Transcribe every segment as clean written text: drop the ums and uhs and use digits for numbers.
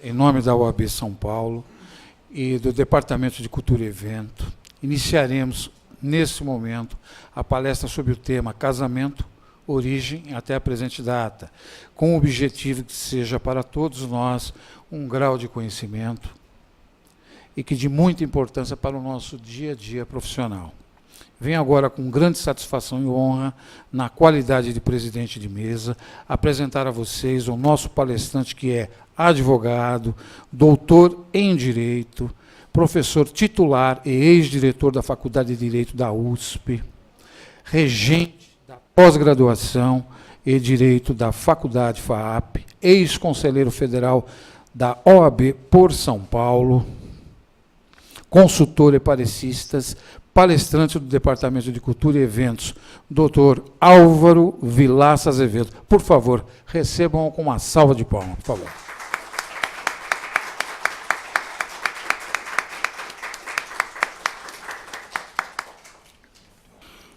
Em nome da OAB São Paulo e do Departamento de Cultura e Evento, iniciaremos, nesse momento, a palestra sobre o tema Casamento, Origem até a presente data, com o objetivo que seja para todos nós um grau de conhecimento e que de muita importância para o nosso dia a dia profissional. Venho agora com grande satisfação e honra, na qualidade de presidente de mesa, apresentar a vocês o nosso palestrante que é advogado, doutor em Direito, professor titular e ex-diretor da Faculdade de Direito da USP, regente da pós-graduação e Direito da Faculdade FAAP, ex-conselheiro federal da OAB por São Paulo, consultor e parecistas, palestrante do Departamento de Cultura e Eventos, Dr. Álvaro Vilaça Azevedo. Por favor, recebam com uma salva de palmas, por favor.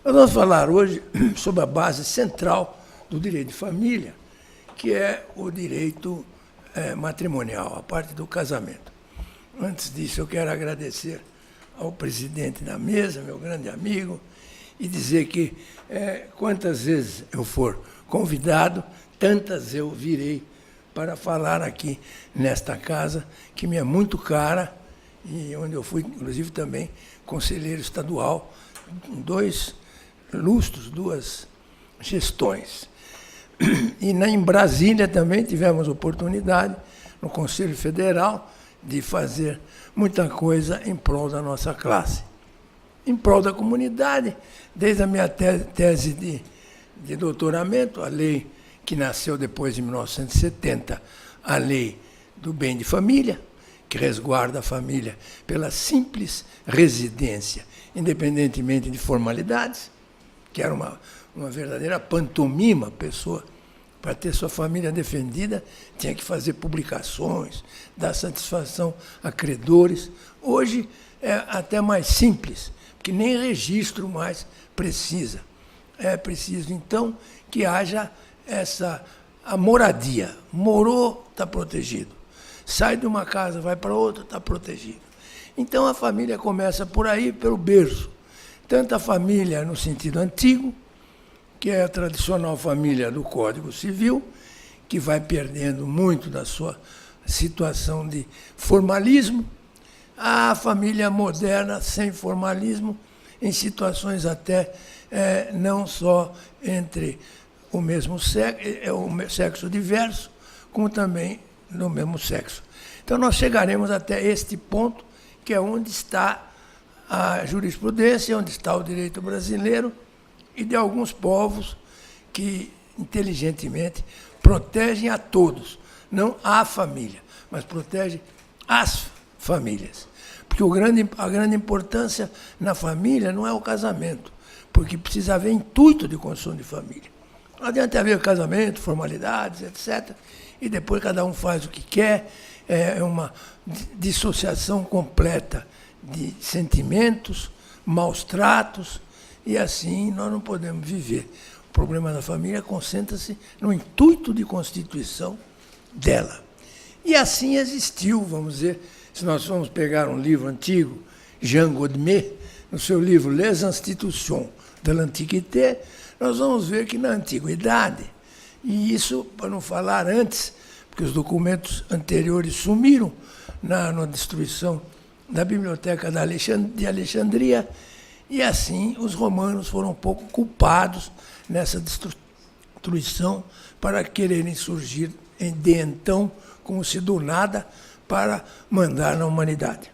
Nós vamos falar hoje sobre a base central do direito de família, que é o direito matrimonial, a parte do casamento. Antes disso, eu quero agradecer ao presidente da mesa, meu grande amigo, e dizer que quantas vezes eu for convidado, tantas eu virei para falar aqui nesta casa, que me é muito cara, e onde eu fui, inclusive, também conselheiro estadual, 2 lustros, 2 gestões. E em Brasília também tivemos oportunidade, no Conselho Federal, de fazer muita coisa em prol da nossa classe. Em prol da comunidade, desde a minha tese de doutoramento, a lei que nasceu depois de 1970, a lei do bem de família, que resguarda a família pela simples residência, independentemente de formalidades, que era uma verdadeira pantomima, a pessoa, para ter sua família defendida, tinha que fazer publicações, dar satisfação a credores. Hoje é até mais simples, porque nem registro mais precisa. É preciso, então, que haja a moradia. Morou, está protegido. Sai de uma casa, vai para outra, está protegido. Então, a família começa por aí, pelo berço. Tanto a família no sentido antigo, que é a tradicional família do Código Civil, que vai perdendo muito da sua situação de formalismo, a família moderna sem formalismo, em situações até não só entre o mesmo sexo diverso, como também no mesmo sexo. Então, nós chegaremos até este ponto, que é onde está a jurisprudência, onde está o direito brasileiro, e de alguns povos que, inteligentemente, protegem a todos, não a família, mas protegem as famílias. Porque a grande importância na família não é o casamento, porque precisa haver intuito de construção de família. Não adianta haver casamento, formalidades, etc., e depois cada um faz o que quer, é uma dissociação completa de sentimentos, maus tratos, e assim nós não podemos viver. O problema da família concentra-se no intuito de constituição dela. E assim existiu, vamos dizer, se nós vamos pegar um livro antigo, Jean Godmet, no seu livro Les Institutions de l'Antiquité, nós vamos ver que na Antiguidade, e isso para não falar antes, porque os documentos anteriores sumiram na destruição da Biblioteca de Alexandria, e assim os romanos foram um pouco culpados nessa destruição para quererem surgir de então, como se do nada, para mandar na humanidade.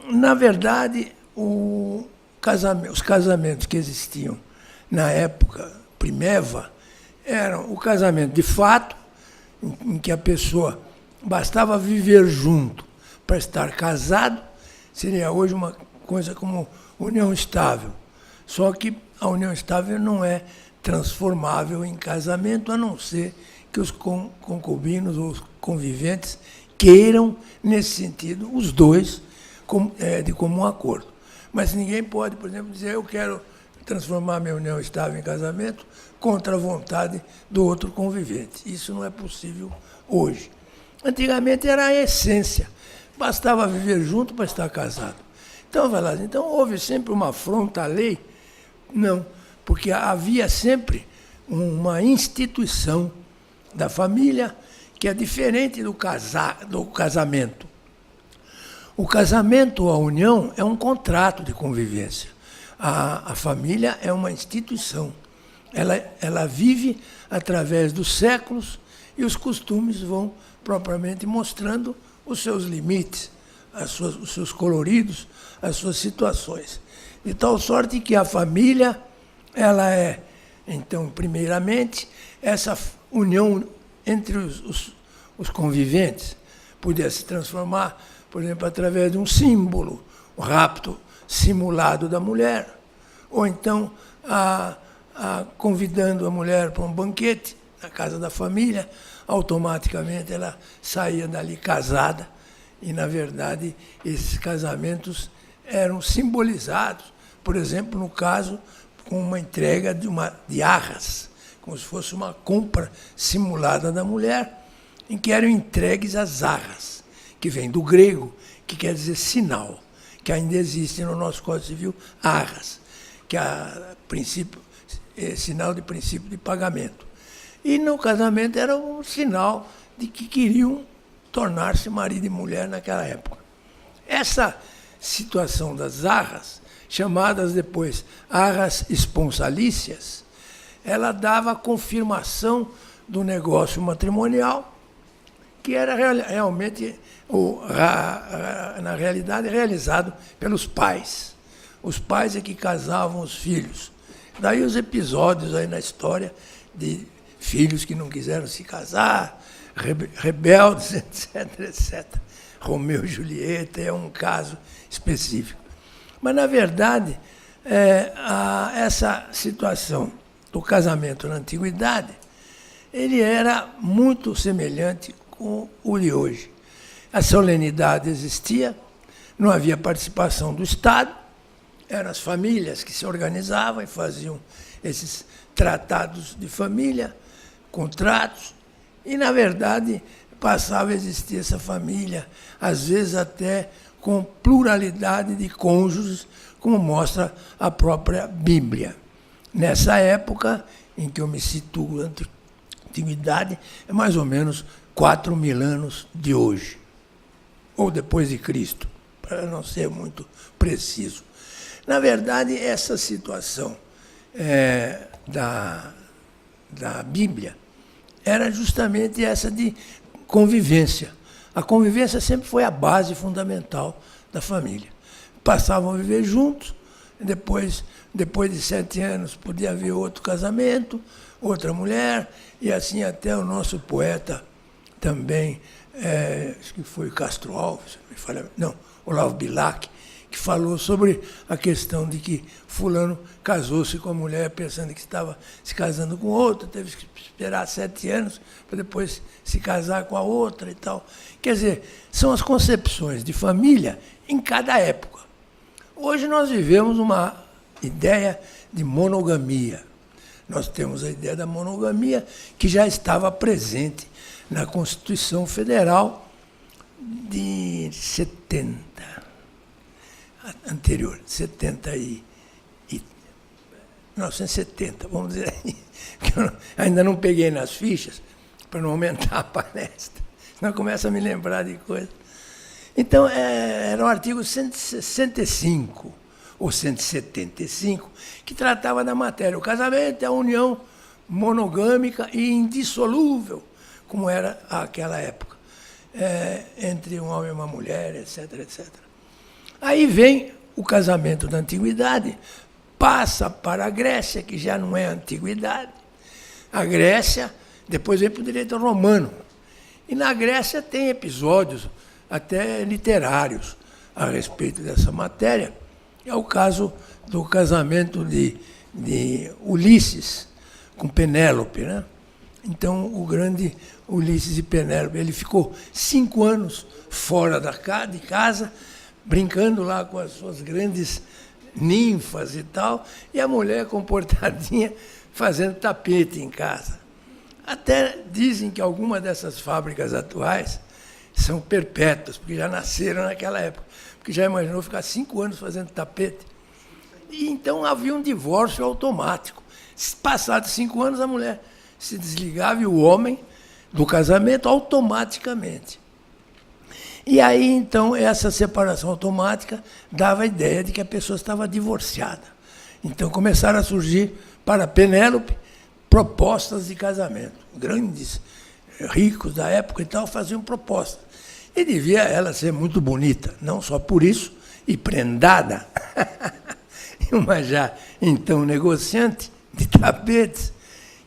Na verdade, os casamentos que existiam na época primeva eram o casamento de fato, em que a pessoa bastava viver junto para estar casado, seria hoje uma coisa como união estável. Só que a união estável não é transformável em casamento, a não ser que os concubinos ou os conviventes queiram, nesse sentido, os dois de comum acordo. Mas ninguém pode, por exemplo, dizer eu quero transformar minha união estável em casamento contra a vontade do outro convivente. Isso não é possível hoje. Antigamente era a essência. Bastava viver junto para estar casado. Então, vai lá, então houve sempre uma afronta à lei? Não, porque havia sempre uma instituição da família que é diferente do casamento. O casamento, a união, é um contrato de convivência. A família é uma instituição. Ela vive através dos séculos e os costumes vão propriamente mostrando os seus limites, os seus coloridos, as suas situações. De tal sorte que a família, ela é, então, primeiramente, essa união entre os conviventes. Podia se transformar, por exemplo, através de um símbolo, o rapto simulado da mulher, ou então convidando a mulher para um banquete na casa da família, automaticamente ela saía dali casada, e, na verdade, esses casamentos eram simbolizados, por exemplo, no caso, com uma entrega de arras, como se fosse uma compra simulada da mulher, em que eram entregues as arras, que vem do grego, que quer dizer sinal, que ainda existe no nosso Código Civil, arras, que é sinal de princípio de pagamento. E no casamento era um sinal de que queriam tornar-se marido e mulher naquela época. Essa situação das arras, chamadas depois arras esponsalícias, ela dava a confirmação do negócio matrimonial, que era realmente, na realidade, realizado pelos pais. Os pais é que casavam os filhos. Daí os episódios aí na história de filhos que não quiseram se casar, rebeldes, etc, etc. Romeu e Julieta é um caso específico. Mas, na verdade, essa situação do casamento na antiguidade, ele era muito semelhante com o de hoje. A solenidade existia, não havia participação do Estado, eram as famílias que se organizavam e faziam esses tratados de família, contratos, e, na verdade, passava a existir essa família, às vezes até com pluralidade de cônjuges, como mostra a própria Bíblia. Nessa época em que eu me situo na antiguidade, é mais ou menos 4.000 anos de hoje, ou depois de Cristo, para não ser muito preciso. Na verdade, essa situação da Bíblia era justamente essa de convivência. A convivência sempre foi a base fundamental da família. Passavam a viver juntos, depois de 7 anos podia haver outro casamento, outra mulher, e assim até o nosso poeta também, acho que foi Castro Alves, Olavo Bilac, que falou sobre a questão de que fulano casou-se com a mulher pensando que estava se casando com outra, teve que esperar 7 anos para depois se casar com a outra e tal. Quer dizer, são as concepções de família em cada época. Hoje nós vivemos uma ideia de monogamia. Nós temos a ideia da monogamia que já estava presente na Constituição Federal de 1970, vamos dizer aí, que eu ainda não peguei nas fichas para não aumentar a palestra, senão começa a me lembrar de coisas. Então, era o artigo 165, ou 175, que tratava da matéria. O casamento é a união monogâmica e indissolúvel, como era aquela época, entre um homem e uma mulher, etc, etc. Aí vem o casamento da antiguidade, passa para a Grécia, que já não é antiguidade. A Grécia, depois vem para o direito romano. E na Grécia tem episódios até literários a respeito dessa matéria. É o caso do casamento de Ulisses com Penélope, né? Então, o grande Ulisses e Penélope, ele ficou 5 anos fora de casa, brincando lá com as suas grandes ninfas e tal, e a mulher comportadinha fazendo tapete em casa. Até dizem que alguma dessas fábricas atuais são perpétuas, porque já nasceram naquela época. Porque já imaginou ficar 5 anos fazendo tapete? E então havia um divórcio automático. Passados 5 anos, a mulher se desligava e o homem do casamento automaticamente. E aí, então, essa separação automática dava a ideia de que a pessoa estava divorciada. Então, começaram a surgir, para Penélope, propostas de casamento. Grandes, ricos da época e tal, faziam propostas. E devia ela ser muito bonita, não só por isso, e prendada. Uma já, então, negociante de tapetes,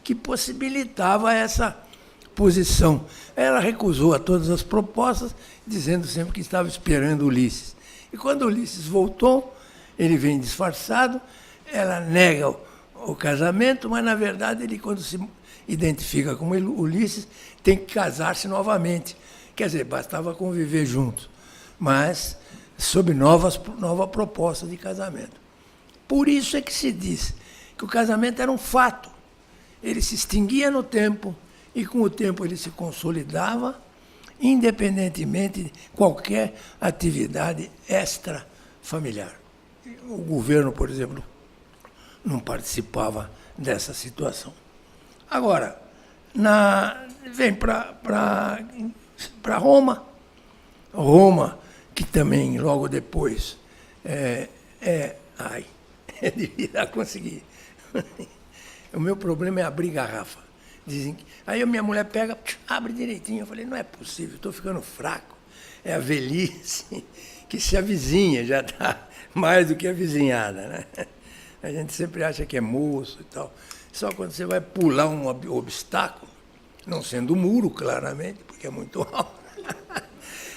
que possibilitava essa posição. Ela recusou a todas as propostas, dizendo sempre que estava esperando Ulisses. E quando Ulisses voltou, ele vem disfarçado, ela nega o casamento, mas, na verdade, ele, quando se identifica como Ulisses, tem que casar-se novamente. Quer dizer, bastava conviver juntos, mas sob nova proposta de casamento. Por isso é que se diz que o casamento era um fato. Ele se extinguia no tempo e, com o tempo, ele se consolidava, independentemente de qualquer atividade extrafamiliar. O governo, por exemplo, não participava dessa situação. Agora, vem para Roma. Roma, que também, logo depois, devia conseguir. O meu problema é abrir garrafa. Dizem que, aí a minha mulher pega, abre direitinho. Eu falei, não é possível, estou ficando fraco. É a velhice que se avizinha, já está mais do que avizinhada, né? A gente sempre acha que é moço e tal. Só quando você vai pular um obstáculo, não sendo muro, claramente, porque é muito alto,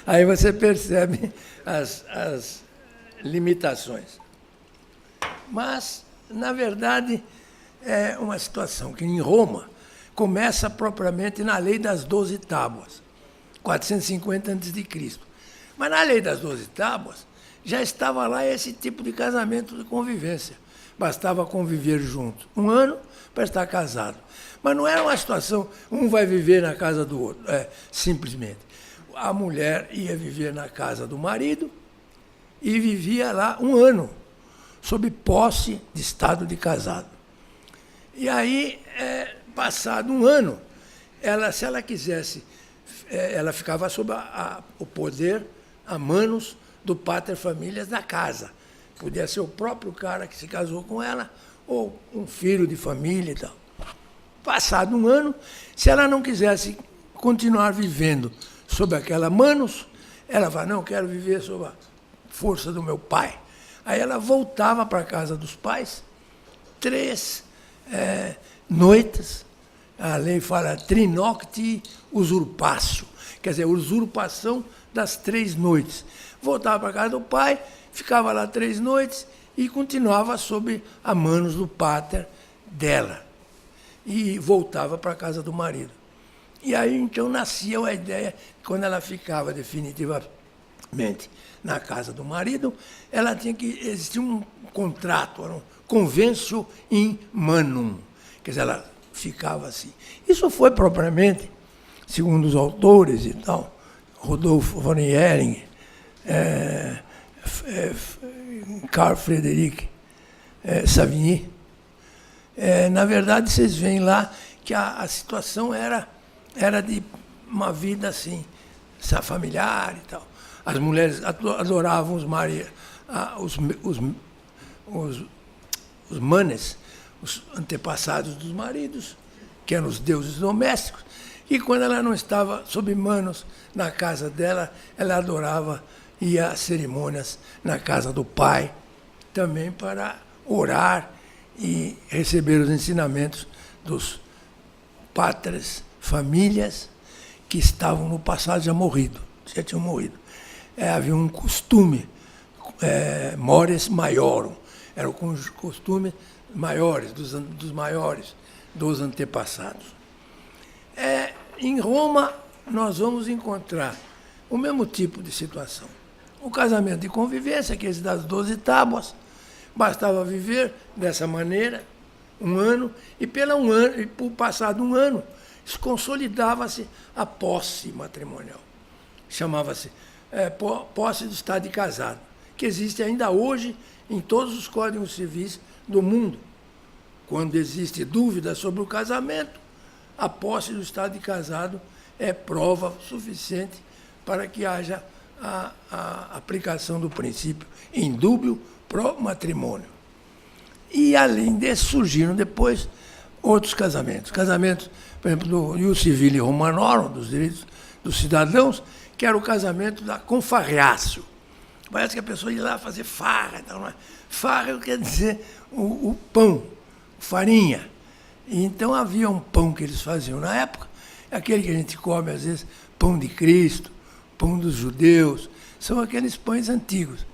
aí você percebe as limitações. Mas, na verdade, é uma situação que em Roma começa propriamente na Lei das 12 Tábuas, 450 a.C. Mas na Lei das 12 Tábuas já estava lá esse tipo de casamento de convivência. Bastava conviver juntos 1 ano para estar casado. Mas não era uma situação, um vai viver na casa do outro, simplesmente. A mulher ia viver na casa do marido e vivia lá 1 ano, sob posse de estado de casado. E aí, passado 1 ano, se ela quisesse, ela ficava sob o poder, a manos do pater familias da casa. Podia ser o próprio cara que se casou com ela, ou um filho de família e tal. Passado 1 ano, se ela não quisesse continuar vivendo sob aquela manos, ela fala, não, quero viver sob a força do meu pai. Aí ela voltava para a casa dos pais, 3 noites, a lei fala trinocti usurpatio, quer dizer, usurpação das 3 noites. Voltava para a casa do pai, ficava lá 3 noites e continuava sob a manos do pater dela. E voltava para a casa do marido. E aí, então, nascia a ideia, quando ela ficava definitivamente na casa do marido, ela tinha que existir um contrato, um conventio in manum. Quer dizer, ela ficava assim. Isso foi propriamente, segundo os autores e tal, Rodolfo von Hering, Carl Friedrich Savigny. Na verdade, vocês veem lá que a situação era de uma vida assim, familiar e tal. As mulheres adoravam os manes, os antepassados dos maridos, que eram os deuses domésticos, e quando ela não estava sob manos na casa dela, ela adorava, ia às cerimônias na casa do pai, também para orar e receber os ensinamentos dos patres famílias que estavam no passado já tinham morrido. Havia um costume, mores maiorum, era o costume maiores, dos maiores, dos antepassados. Em Roma, nós vamos encontrar o mesmo tipo de situação. O casamento de convivência, que é esse das 12 tábuas, bastava viver dessa maneira 1 ano, e por passado 1 ano, consolidava-se a posse matrimonial. chamava-se posse do estado de casado, que existe ainda hoje em todos os códigos civis do mundo. Quando existe dúvida sobre o casamento, a posse do estado de casado é prova suficiente para que haja a aplicação do princípio indúbio pro matrimônio. E, além desse, surgiram depois outros casamentos. Casamentos, por exemplo, do Ius Civile Romanorum, dos direitos dos cidadãos, que era o casamento da confarreatio. Parece que a pessoa ia lá fazer farra. Então, farra quer dizer o pão, farinha. E então havia um pão que eles faziam na época, aquele que a gente come às vezes, pão de Cristo, pão dos judeus, são aqueles pães antigos,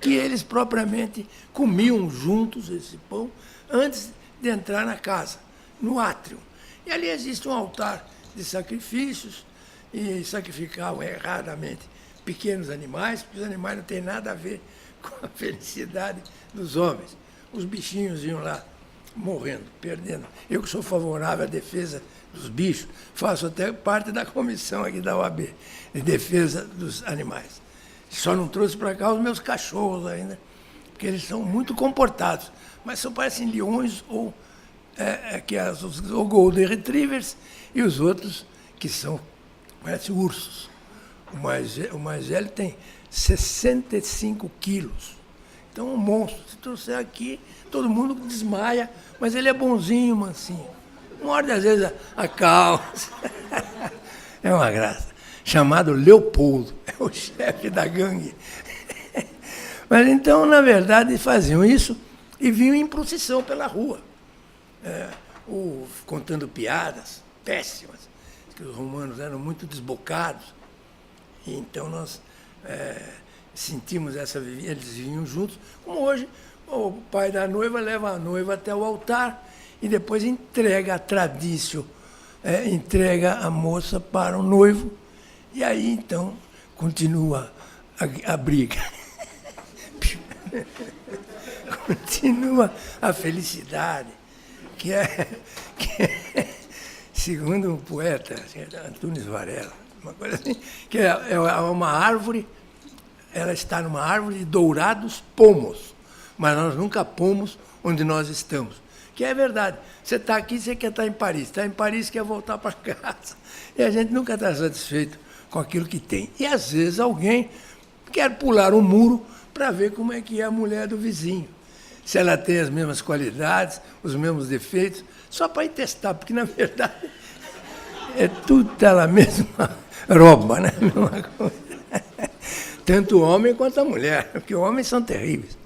que eles propriamente comiam juntos esse pão antes de entrar na casa, no átrio. E ali existe um altar de sacrifícios, e sacrificavam erradamente pequenos animais, porque os animais não têm nada a ver com a felicidade dos homens. Os bichinhos iam lá morrendo, perdendo. Eu que sou favorável à defesa dos bichos, faço até parte da comissão aqui da OAB, de defesa dos animais. Só não trouxe para cá os meus cachorros ainda, porque eles são muito comportados, mas parecem leões ou ou Golden Retrievers, e os outros que parecem ursos. O mais velho tem 65 quilos. Então, um monstro. Se trouxer aqui, todo mundo desmaia, mas ele é bonzinho, mansinho. Morde, às vezes, a calça. É uma graça. Chamado Leopoldo, é o chefe da gangue. Mas então, na verdade, faziam isso e vinham em procissão pela rua, contando piadas péssimas, que os romanos eram muito desbocados. E então nós sentimos eles vinham juntos, como hoje o pai da noiva leva a noiva até o altar e depois entrega a tradício, entrega a moça para o noivo, e aí então continua a briga. Continua a felicidade, que é segundo um poeta, Antunes Varela, uma coisa assim, que é uma árvore, ela está numa árvore de dourados pomos, mas nós nunca pomos onde nós estamos. Que é verdade. Você está aqui, você quer estar em Paris. Está em Paris, quer voltar para casa. E a gente nunca está satisfeito com aquilo que tem. E, às vezes, alguém quer pular um muro para ver como é que é a mulher do vizinho. Se ela tem as mesmas qualidades, os mesmos defeitos, só para ir testar, porque, na verdade, é tudo ela mesma rouba, né? Tanto o homem quanto a mulher, porque homens são terríveis.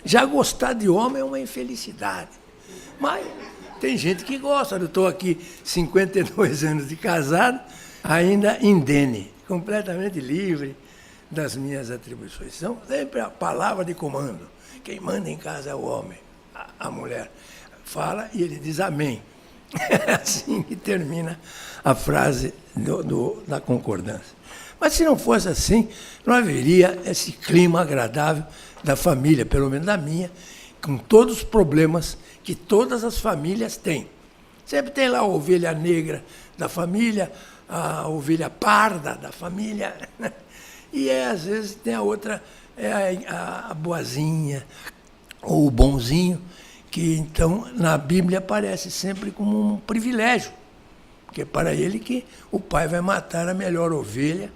Já gostar de homem é uma infelicidade. Mas tem gente que gosta. Eu estou aqui 52 anos de casado, ainda indene, completamente livre das minhas atribuições. São sempre a palavra de comando. Quem manda em casa é o homem. A mulher fala e ele diz amém. É assim que termina a frase da concordância. Mas se não fosse assim, não haveria esse clima agradável da família, pelo menos da minha, com todos os problemas que todas as famílias têm. Sempre tem lá a ovelha negra da família, a ovelha parda da família, e às vezes tem a outra, a boazinha, ou o bonzinho, que então na Bíblia aparece sempre como um privilégio, porque é para ele que o pai vai matar a melhor ovelha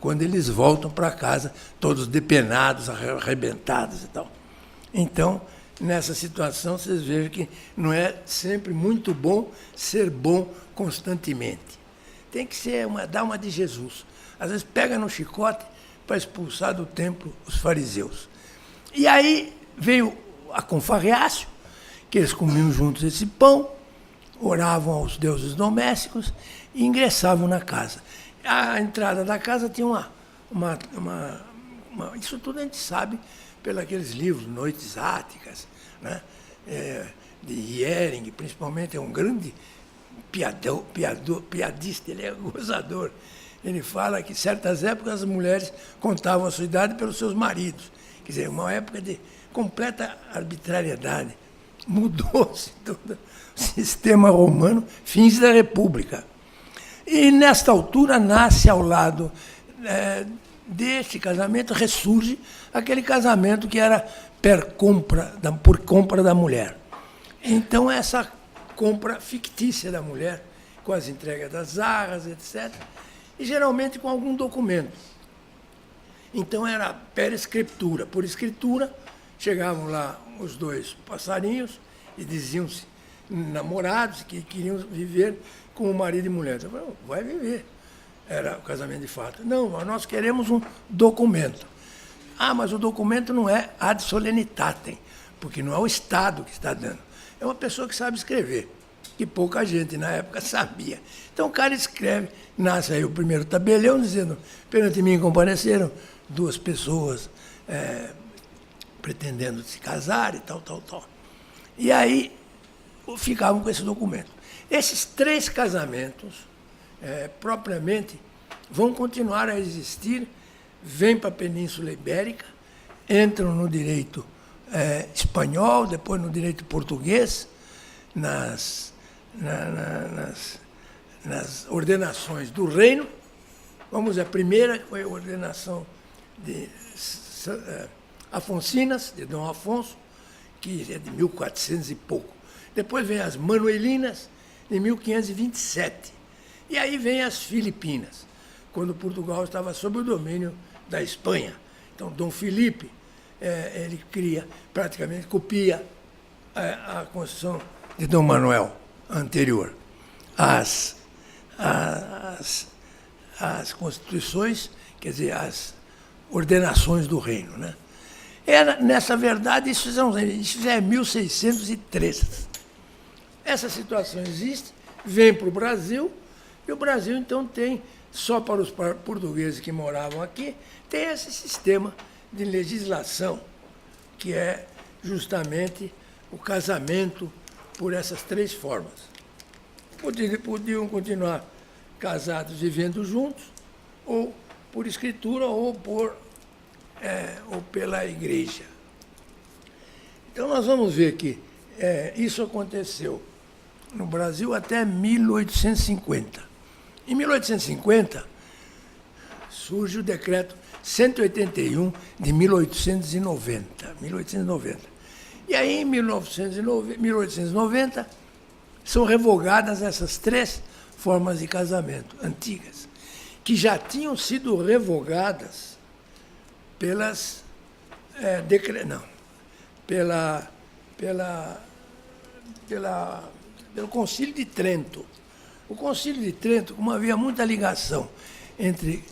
quando eles voltam para casa, todos depenados, arrebentados e tal. Então, nessa situação, vocês vejam que não é sempre muito bom ser bom constantemente. Tem que dar uma de Jesus. Às vezes pega no chicote para expulsar do templo os fariseus. E aí veio a confarreatio, que eles comiam juntos esse pão, oravam aos deuses domésticos e ingressavam na casa. A entrada da casa tinha isso tudo a gente sabe pelos aqueles livros, Noites Áticas, né? De Hering, principalmente, é um grande piadista, ele é gozador. Ele fala que, certas épocas, as mulheres contavam a sua idade pelos seus maridos. Quer dizer, uma época de completa arbitrariedade. Mudou-se todo o sistema romano, fins da República. E, nesta altura, nasce ao lado deste casamento ressurge aquele casamento que era por compra da mulher. Então, essa compra fictícia da mulher, com as entregas das arras, etc., e geralmente com algum documento. Então, era per escritura. Por escritura, chegavam lá os dois passarinhos e diziam-se namorados que queriam viver como marido e mulher. Eu falei, vai viver. Era o casamento de fato. Não, nós queremos um documento. Ah, mas o documento não é ad solenitatem, porque não é o Estado que está dando. É uma pessoa que sabe escrever, que pouca gente na época sabia. Então o cara escreve, nasce aí o primeiro tabelião, dizendo, perante mim compareceram 2 pessoas pretendendo se casar e tal. E aí ficavam com esse documento. Esses 3 casamentos, propriamente, vão continuar a existir, vêm para a Península Ibérica, entram no direito espanhol, depois no direito português, nas ordenações do reino. Vamos à primeira, que foi a ordenação de Afonsinas, de Dom Afonso, que é de 1400 e pouco. Depois vem as Manuelinas, de 1527. E aí vem as Filipinas, quando Portugal estava sob o domínio da Espanha. Então, Dom Filipe, ele praticamente copia a Constituição de Dom Manuel anterior. As constituições, quer dizer, as ordenações do reino, né? Nessa verdade, isso já é 1603. Essa situação existe, vem para o Brasil, e o Brasil, então, tem, só para os portugueses que moravam aqui, tem esse sistema de legislação, que é justamente o casamento por essas 3 formas. Podiam continuar casados vivendo juntos, ou por escritura, ou pela igreja. Então, nós vamos ver que isso aconteceu no Brasil até 1850. Em 1850, surge o decreto 181 de 1890. E aí, em 1890, são revogadas essas 3 formas de casamento antigas, que já tinham sido revogadas pelo Concílio de Trento. O Concílio de Trento, como havia muita ligação entre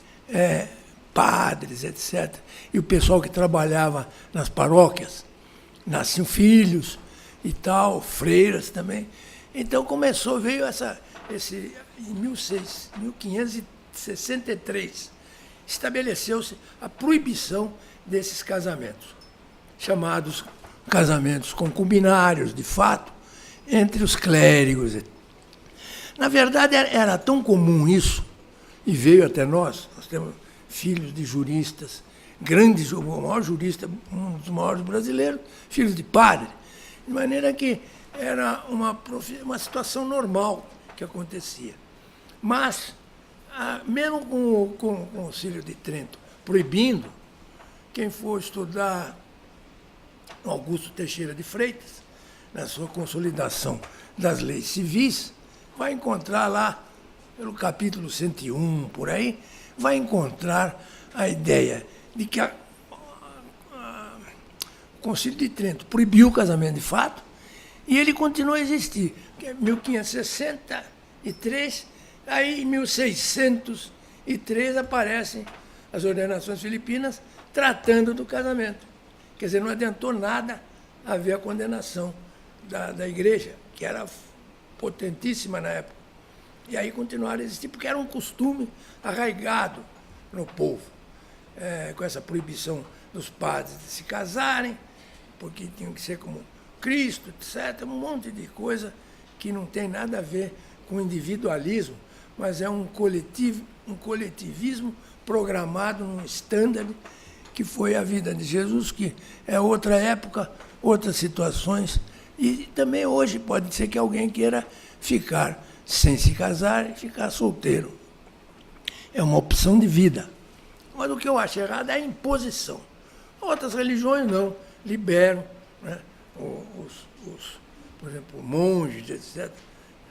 padres, etc., e o pessoal que trabalhava nas paróquias, nasciam filhos e tal, freiras também. Então veio em 1563, estabeleceu-se a proibição desses casamentos, chamados casamentos concubinários, de fato, entre os clérigos. Na verdade, era tão comum isso, e veio até nós temos filhos de juristas, o maior jurista, um dos maiores brasileiros, filhos de padre, de maneira que era uma situação normal que acontecia. Mas, mesmo com o Concílio de Trento proibindo, quem for estudar Augusto Teixeira de Freitas, na sua consolidação das leis civis, vai encontrar lá, pelo capítulo 101, por aí, vai encontrar a ideia de que o Concílio de Trento proibiu o casamento de fato e ele continua a existir. Em 1563, aí em 1603 aparecem as ordenações filipinas tratando do casamento. Quer dizer, não adiantou nada haver a condenação da igreja, que era potentíssima na época. E aí continuaram a existir, porque era um costume arraigado no povo, com essa proibição dos padres de se casarem, porque tinham que ser como Cristo, etc., um monte de coisa que não tem nada a ver com individualismo, mas é um coletivismo programado num standard que foi a vida de Jesus, que é outra época, outras situações, e também hoje pode ser que alguém queira ficar sem se casar e ficar solteiro. É uma opção de vida. Mas o que eu acho errado é a imposição. Outras religiões não, liberam, né? Por exemplo, monges, etc.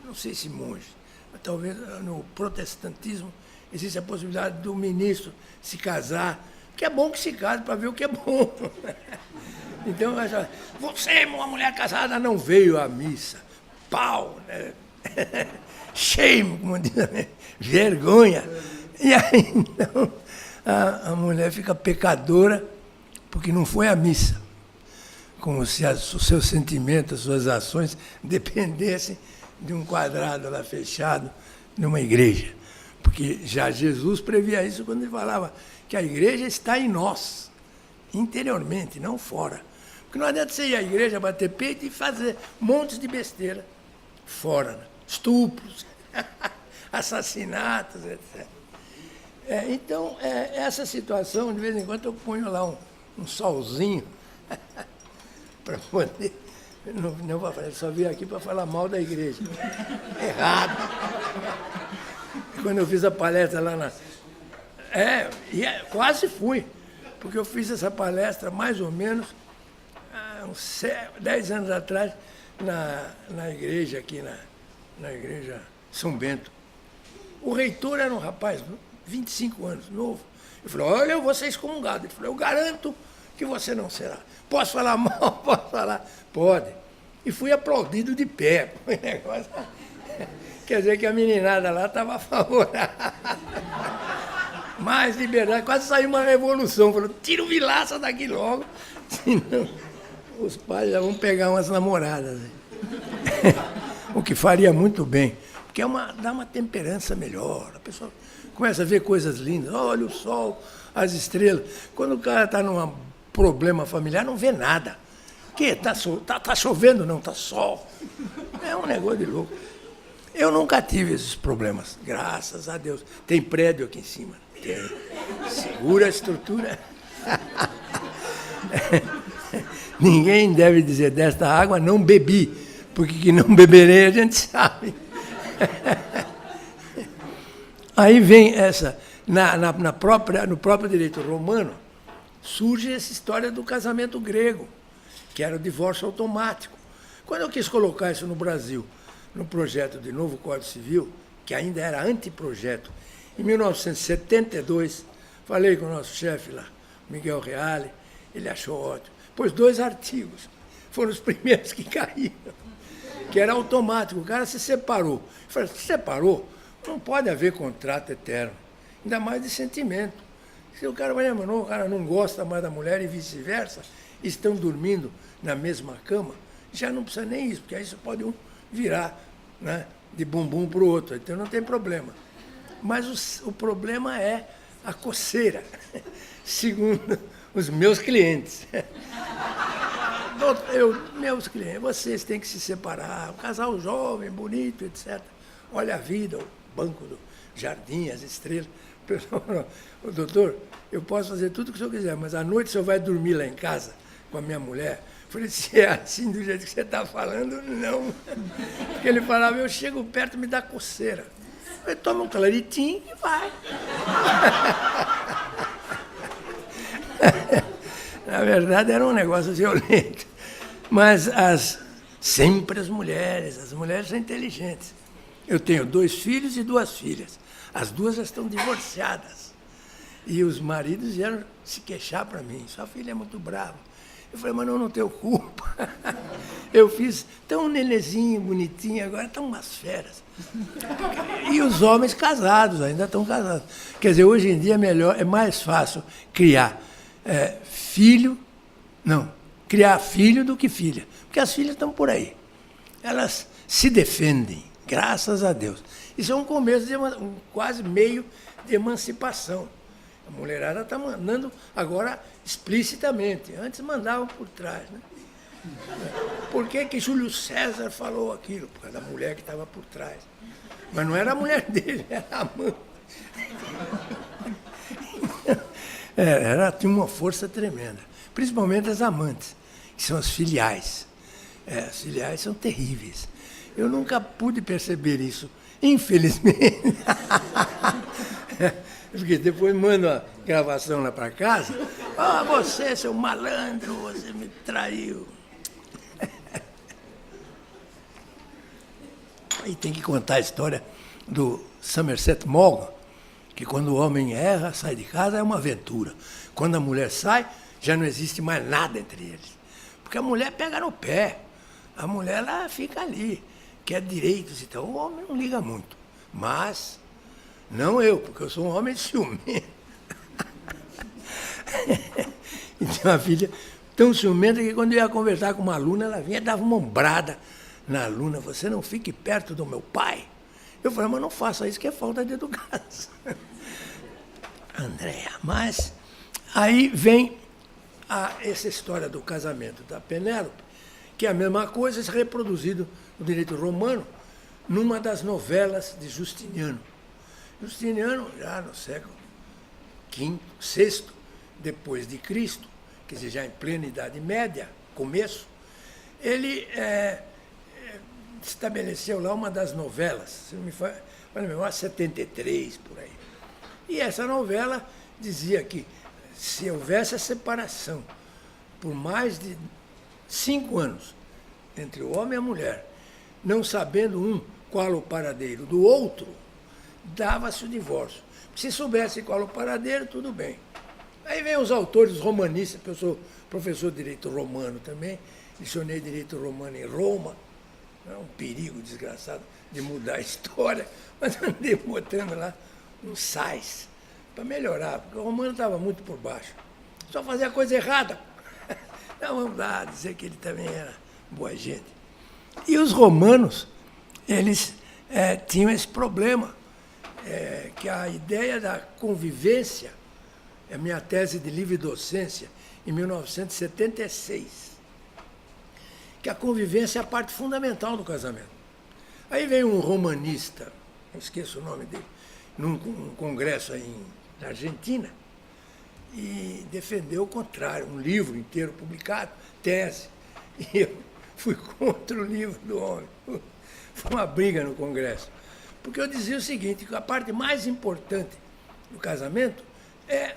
Não sei se monges, mas talvez no protestantismo existe a possibilidade do ministro se casar, que é bom que se case para ver o que é bom. Então, você, uma mulher casada, não veio à missa. Pau, né? Shame, como diz, vergonha. E aí, então, a mulher fica pecadora porque não foi à missa. Como se os seus sentimentos, as suas ações dependessem de um quadrado lá fechado numa igreja. Porque já Jesus previa isso quando ele falava que a igreja está em nós, interiormente, não fora. Porque não adianta você ir à igreja, bater peito e fazer montes de besteira fora, né? Estupros, assassinatos, etc. Então, essa situação, de vez em quando eu ponho lá um solzinho para poder... Não para falar, só vim aqui para falar mal da igreja. Errado. Quando eu fiz a palestra lá na... quase fui, porque eu fiz essa palestra mais ou menos uns 10 anos atrás na igreja aqui, na igreja São Bento. O reitor era um rapaz, 25 anos, novo. Ele falou, olha, eu vou ser excomungado. Ele falou, eu garanto que você não será. Posso falar mal? Posso falar? Pode. E fui aplaudido de pé. Quer dizer que a meninada lá estava favorável. Mais liberdade. Quase saiu uma revolução. Falou, tira o Vilaça daqui logo, senão os pais já vão pegar umas namoradas. O que faria muito bem. Porque dá uma temperança melhor. A pessoa começa a ver coisas lindas. Olha o sol, as estrelas. Quando o cara está num problema familiar, não vê nada. Que? Tá chovendo? Não, tá sol. É um negócio de louco. Eu nunca tive esses problemas, graças a Deus. Tem prédio aqui em cima. Tem. Segura a estrutura. Ninguém deve dizer, desta água não bebi, porque que não beberei a gente sabe. Aí vem essa, no próprio direito romano, surge essa história do casamento grego, que era o divórcio automático. Quando eu quis colocar isso no Brasil, no projeto de novo Código Civil, que ainda era anteprojeto, em 1972, falei com o nosso chefe lá, Miguel Reale, ele achou ótimo. Pôs 2 artigos, foram os primeiros que caíram, que era automático, o cara se separou. Eu falei, se separou? Não pode haver contrato eterno, ainda mais de sentimento. Se o cara vai, o cara não gosta mais da mulher e vice-versa, estão dormindo na mesma cama, já não precisa nem isso, porque aí você pode virar, né, de bumbum para o outro, então não tem problema. Mas o problema é a coceira, segundo os meus clientes. Meus clientes, vocês têm que se separar, um casal jovem, bonito, etc. Olha a vida, o banco do jardim, as estrelas. O doutor, eu posso fazer tudo o que o senhor quiser, mas à noite o senhor vai dormir lá em casa com a minha mulher? Eu falei, se é assim do jeito que você está falando, não. Porque ele falava, eu chego perto e me dá coceira. Eu falei, toma um claritinho e vai. Na verdade, era um negócio violento. Mas sempre as mulheres são inteligentes. Eu tenho 2 filhos e 2 filhas. As 2 já estão divorciadas. E os maridos vieram se queixar para mim. Sua filha é muito brava. Eu falei, mas eu não tenho culpa. Eu fiz tão nenezinho, bonitinho, agora estão umas feras. E os homens casados, ainda estão casados. Quer dizer, hoje em dia é mais fácil criar criar filho do que filha. Porque as filhas estão por aí. Elas se defendem, graças a Deus. Isso é um começo de quase meio de emancipação. A mulherada está mandando agora explicitamente. Antes mandavam por trás, né? Por que Júlio César falou aquilo? Por causa da mulher que estava por trás. Mas não era a mulher dele, era a mãe. Tinha uma força tremenda. Principalmente as amantes, que são as filiais. As filiais são terríveis. Eu nunca pude perceber isso, infelizmente. Porque depois manda a gravação lá para casa. Ah, você, seu malandro, você me traiu. Aí tem que contar a história do Somerset Maugham, que quando o homem erra, sai de casa, é uma aventura. Quando a mulher sai, já não existe mais nada entre eles. Porque a mulher pega no pé. A mulher, ela fica ali, quer direitos, então o homem não liga muito. Mas, não eu, porque eu sou um homem ciumento. E tinha uma filha tão ciumenta que quando eu ia conversar com uma aluna, ela vinha e dava uma ombrada na aluna. Você não fique perto do meu pai. Eu falei, mas não faça isso, que é falta de educação. Andréa, mas aí vem essa história do casamento da Penélope, que é a mesma coisa, se reproduzido no direito romano, numa das novelas de Justiniano. Justiniano, já no século V, VI, depois de Cristo, quer dizer, já em plena Idade Média, começo, ele estabeleceu lá uma das novelas, se não me falha a memória, 73, por aí. E essa novela dizia que se houvesse a separação por mais de 5 anos entre o homem e a mulher, não sabendo um qual o paradeiro do outro, dava-se o divórcio. Se soubesse qual o paradeiro, tudo bem. Aí vem os autores, os romanistas, porque eu sou professor de direito romano também, licionei direito romano em Roma, é um perigo desgraçado de mudar a história, mas andei botando lá uns sais para melhorar, porque o romano estava muito por baixo. Só fazia a coisa errada. Então vamos lá dizer que ele também era boa gente. E os romanos, eles tinham esse problema, que a ideia da convivência, é a minha tese de livre docência, em 1976, que a convivência é a parte fundamental do casamento. Aí vem um romanista, não esqueço o nome dele, num congresso aí na Argentina, e defendeu o contrário, um livro inteiro publicado, tese. E eu fui contra o livro do homem. Foi uma briga no congresso. Porque eu dizia o seguinte, que a parte mais importante do casamento é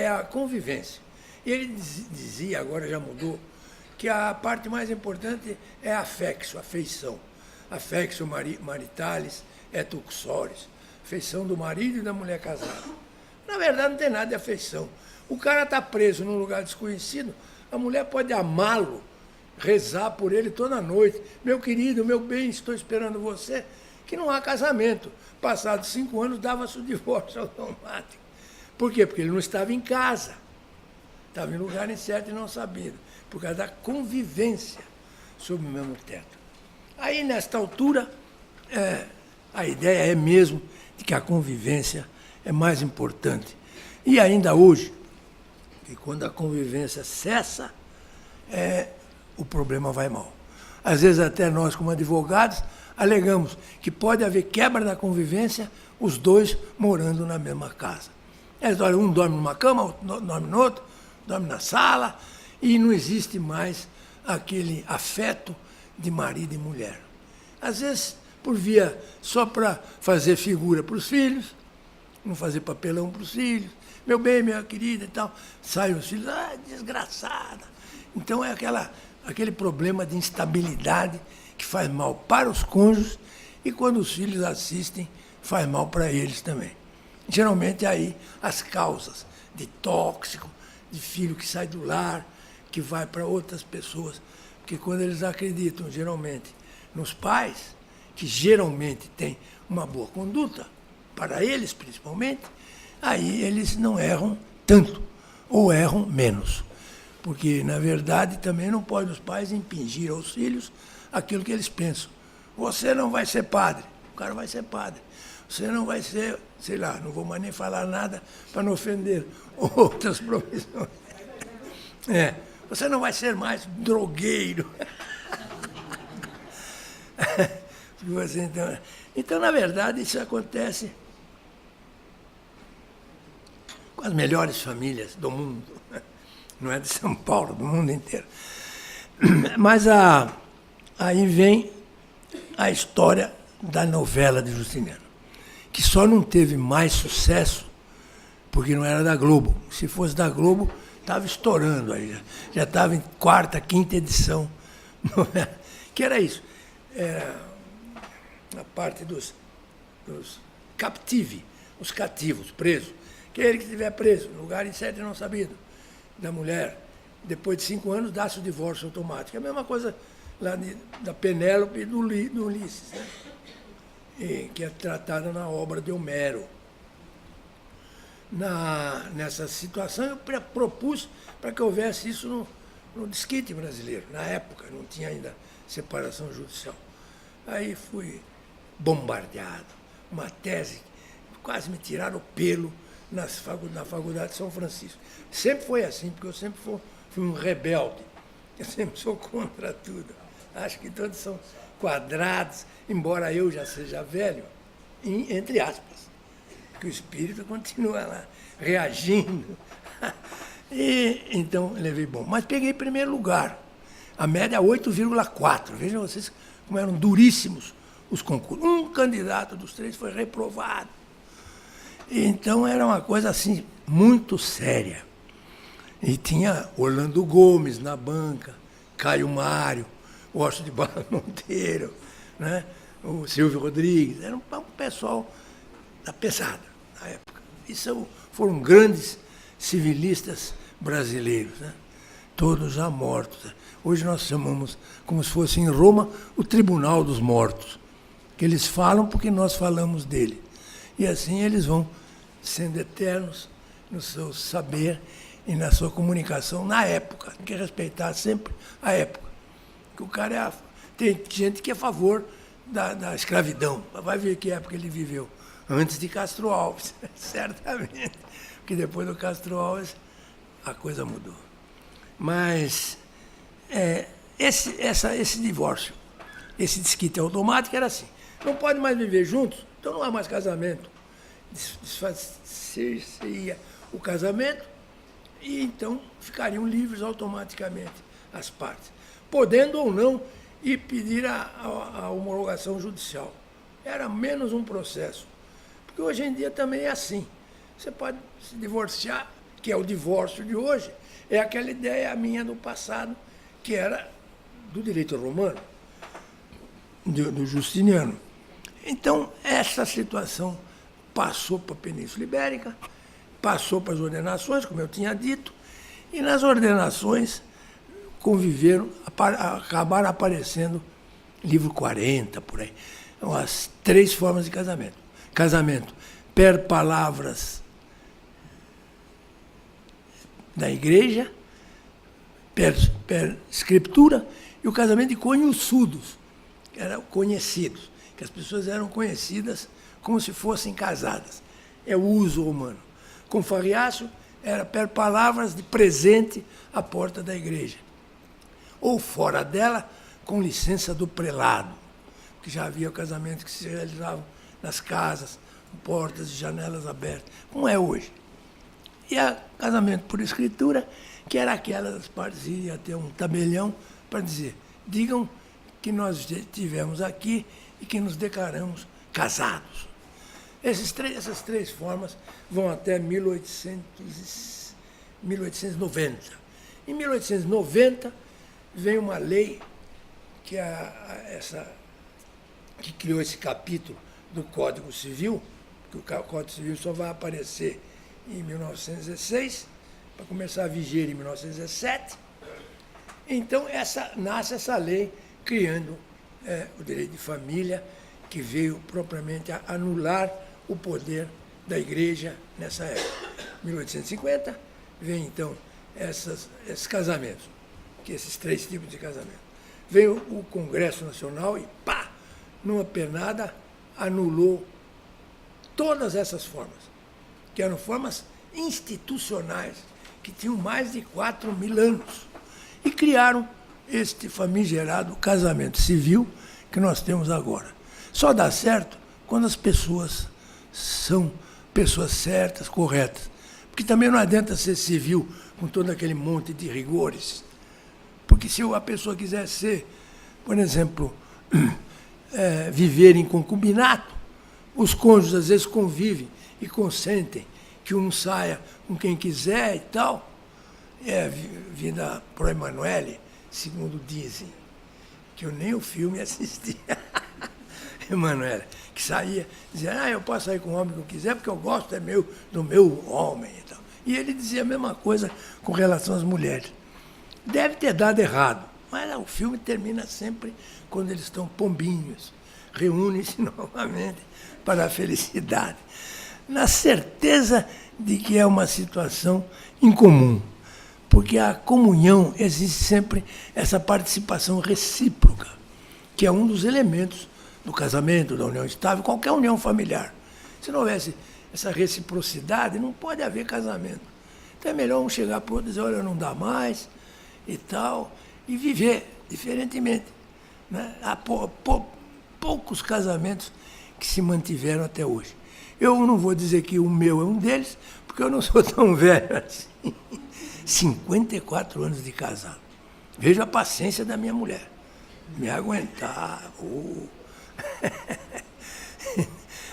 a convivência. E ele dizia, agora já mudou, que a parte mais importante é afexo, afeição. Afexo maritalis et uxoris. Afeição do marido e da mulher casada. Na verdade, não tem nada de afeição. O cara está preso num lugar desconhecido, a mulher pode amá-lo, rezar por ele toda noite. Meu querido, meu bem, estou esperando você. Que não há casamento. Passados 5 anos, dava-se o divórcio automático. Por quê? Porque ele não estava em casa. Estava em lugar incerto e não sabido. Por causa da convivência sob o mesmo teto. Aí, nesta altura, a ideia é mesmo de que a convivência é mais importante. E ainda hoje, que quando a convivência cessa, o problema vai mal. Às vezes até nós, como advogados, alegamos que pode haver quebra da convivência, os dois morando na mesma casa. Um dorme numa cama, outro dorme no outro, dorme na sala, e não existe mais aquele afeto de marido e mulher. Às vezes, por via só para fazer figura para os filhos, não fazer papelão para os filhos, meu bem, minha querida e tal, saem os filhos, desgraçada. Então é aquele problema de instabilidade que faz mal para os cônjuges e quando os filhos assistem, faz mal para eles também. Geralmente aí as causas de tóxico, de filho que sai do lar, que vai para outras pessoas, porque quando eles acreditam geralmente nos pais, que geralmente têm uma boa conduta, para eles principalmente, aí eles não erram tanto, ou erram menos. Porque, na verdade, também não pode os pais impingir aos filhos aquilo que eles pensam. Você não vai ser padre, o cara vai ser padre. Você não vai ser, sei lá, não vou mais nem falar nada para não ofender outras profissões. Você não vai ser mais drogueiro. Então, na verdade, isso acontece com as melhores famílias do mundo. Não é de São Paulo, do mundo inteiro. Mas aí vem a história da novela de Justiniano, que só não teve mais sucesso porque não era da Globo. Se fosse da Globo, estava estourando aí, já estava em quarta, quinta edição. Que era isso. Na parte dos captive, os cativos, presos. Aquele que estiver preso, lugar incerto e não sabido, da mulher, depois de 5 anos, dá-se o divórcio automático. É a mesma coisa lá da Penélope e do Ulisses, né? Que é tratada na obra de Homero. Nessa situação, eu propus para que houvesse isso no desquite brasileiro. Na época, não tinha ainda separação judicial. Aí fui bombardeado. Uma tese, quase me tiraram o pelo na Faculdade de São Francisco. Sempre foi assim, porque eu sempre fui um rebelde. Eu sempre sou contra tudo. Acho que todos são quadrados, embora eu já seja velho, entre aspas. Que o espírito continua lá, reagindo. Então, levei bom. Mas peguei primeiro lugar. A média 8,4. Vejam vocês como eram duríssimos os concursos. Um candidato dos 3 foi reprovado. Então, era uma coisa assim, muito séria. E tinha Orlando Gomes na banca, Caio Mário, Washington de Barra Monteiro, né? O Silvio Rodrigues. Era um pessoal da pesada na época. E foram grandes civilistas brasileiros, né? Todos já mortos. Hoje nós chamamos, como se fosse em Roma, o Tribunal dos Mortos, que eles falam porque nós falamos dele. E assim eles vão sendo eternos no seu saber e na sua comunicação na época. Tem que respeitar sempre a época. Porque o cara tem gente que é a favor da escravidão. Vai ver que época ele viveu. Antes de Castro Alves, certamente. Porque depois do Castro Alves, a coisa mudou. Mas esse divórcio, esse desquite automático era assim. Não pode mais viver juntos, então não há mais casamento. Desfazer-se-ia o casamento e então ficariam livres automaticamente as partes, podendo ou não ir pedir a homologação judicial. Era menos um processo. Porque hoje em dia também é assim. Você pode se divorciar, que é o divórcio de hoje, é aquela ideia minha do passado, que era do direito romano, do Justiniano. Então, essa situação passou para a Península Ibérica, passou para as ordenações, como eu tinha dito, e nas ordenações conviveram, acabaram aparecendo livro 40, por aí, as 3 formas de casamento. Casamento per palavras da igreja, per scriptura, e o casamento de conhecidos, que eram conhecidos, que as pessoas eram conhecidas como se fossem casadas. É o uso romano. Confariácio era per palavras de presente à porta da igreja. Ou fora dela, com licença do prelado, porque já havia casamentos que se realizavam nas casas, portas e janelas abertas, como é hoje. E a casamento por escritura, que era aquelas partes iam ter um tabelião para dizer, digam que nós estivemos aqui e que nos declaramos casados. Essas 3 formas vão até 1890. Em 1890, vem uma lei que criou esse capítulo do Código Civil, que o Código Civil só vai aparecer em 1906, para começar a viger em 1907. Então, nasce essa lei criando o direito de família, que veio propriamente a anular o poder da igreja nessa época. Em 1850, vem então esses casamentos, que esses 3 tipos de casamento. Veio o Congresso Nacional e, pá, numa pernada, anulou todas essas formas, que eram formas institucionais, que tinham mais de 4.000 anos, e criaram este famigerado casamento civil que nós temos agora. Só dá certo quando as pessoas são pessoas certas, corretas. Porque também não adianta ser civil com todo aquele monte de rigores. Porque se a pessoa quiser ser, por exemplo, viver em concubinato, os cônjuges às vezes convivem e consentem que um saia com quem quiser e tal. Vinda pro Emanuele, segundo dizem, que eu nem o filme assisti. Emanuele, que saía, dizia, eu posso sair com o homem que eu quiser, porque eu gosto do meu homem e tal. E ele dizia a mesma coisa com relação às mulheres. Deve ter dado errado, mas o filme termina sempre quando eles estão pombinhos, reúnem-se novamente para a felicidade, na certeza de que é uma situação incomum, porque a comunhão existe sempre essa participação recíproca, que é um dos elementos do casamento, da união estável, qualquer união familiar. Se não houvesse essa reciprocidade, não pode haver casamento. Então é melhor um chegar para o outro e dizer, olha, não dá mais e tal, e viver diferentemente. Né? Há poucos casamentos que se mantiveram até hoje. Eu não vou dizer que o meu é um deles, porque eu não sou tão velho assim. 54 anos de casado. Veja a paciência da minha mulher. Me aguentar.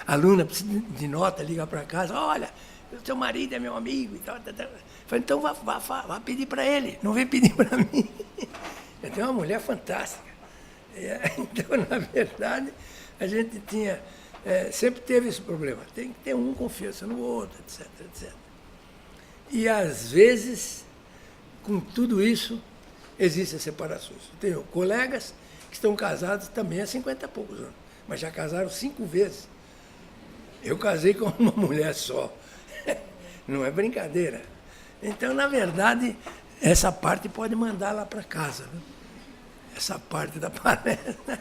A aluna precisa de nota, liga para casa, olha, o seu marido é meu amigo e tal. Falei, então vá pedir para ele, não vem pedir para mim. Eu tenho uma mulher fantástica. Então, na verdade, a gente sempre teve esse problema. Tem que ter um confiança no outro, etc, etc. E, às vezes, com tudo isso, existem separações. Eu tenho colegas que estão casados também há 50 e poucos anos, mas já casaram 5 vezes. Eu casei com uma mulher só. Não é brincadeira. Então, na verdade, essa parte pode mandar lá para casa. Né? Essa parte da palestra.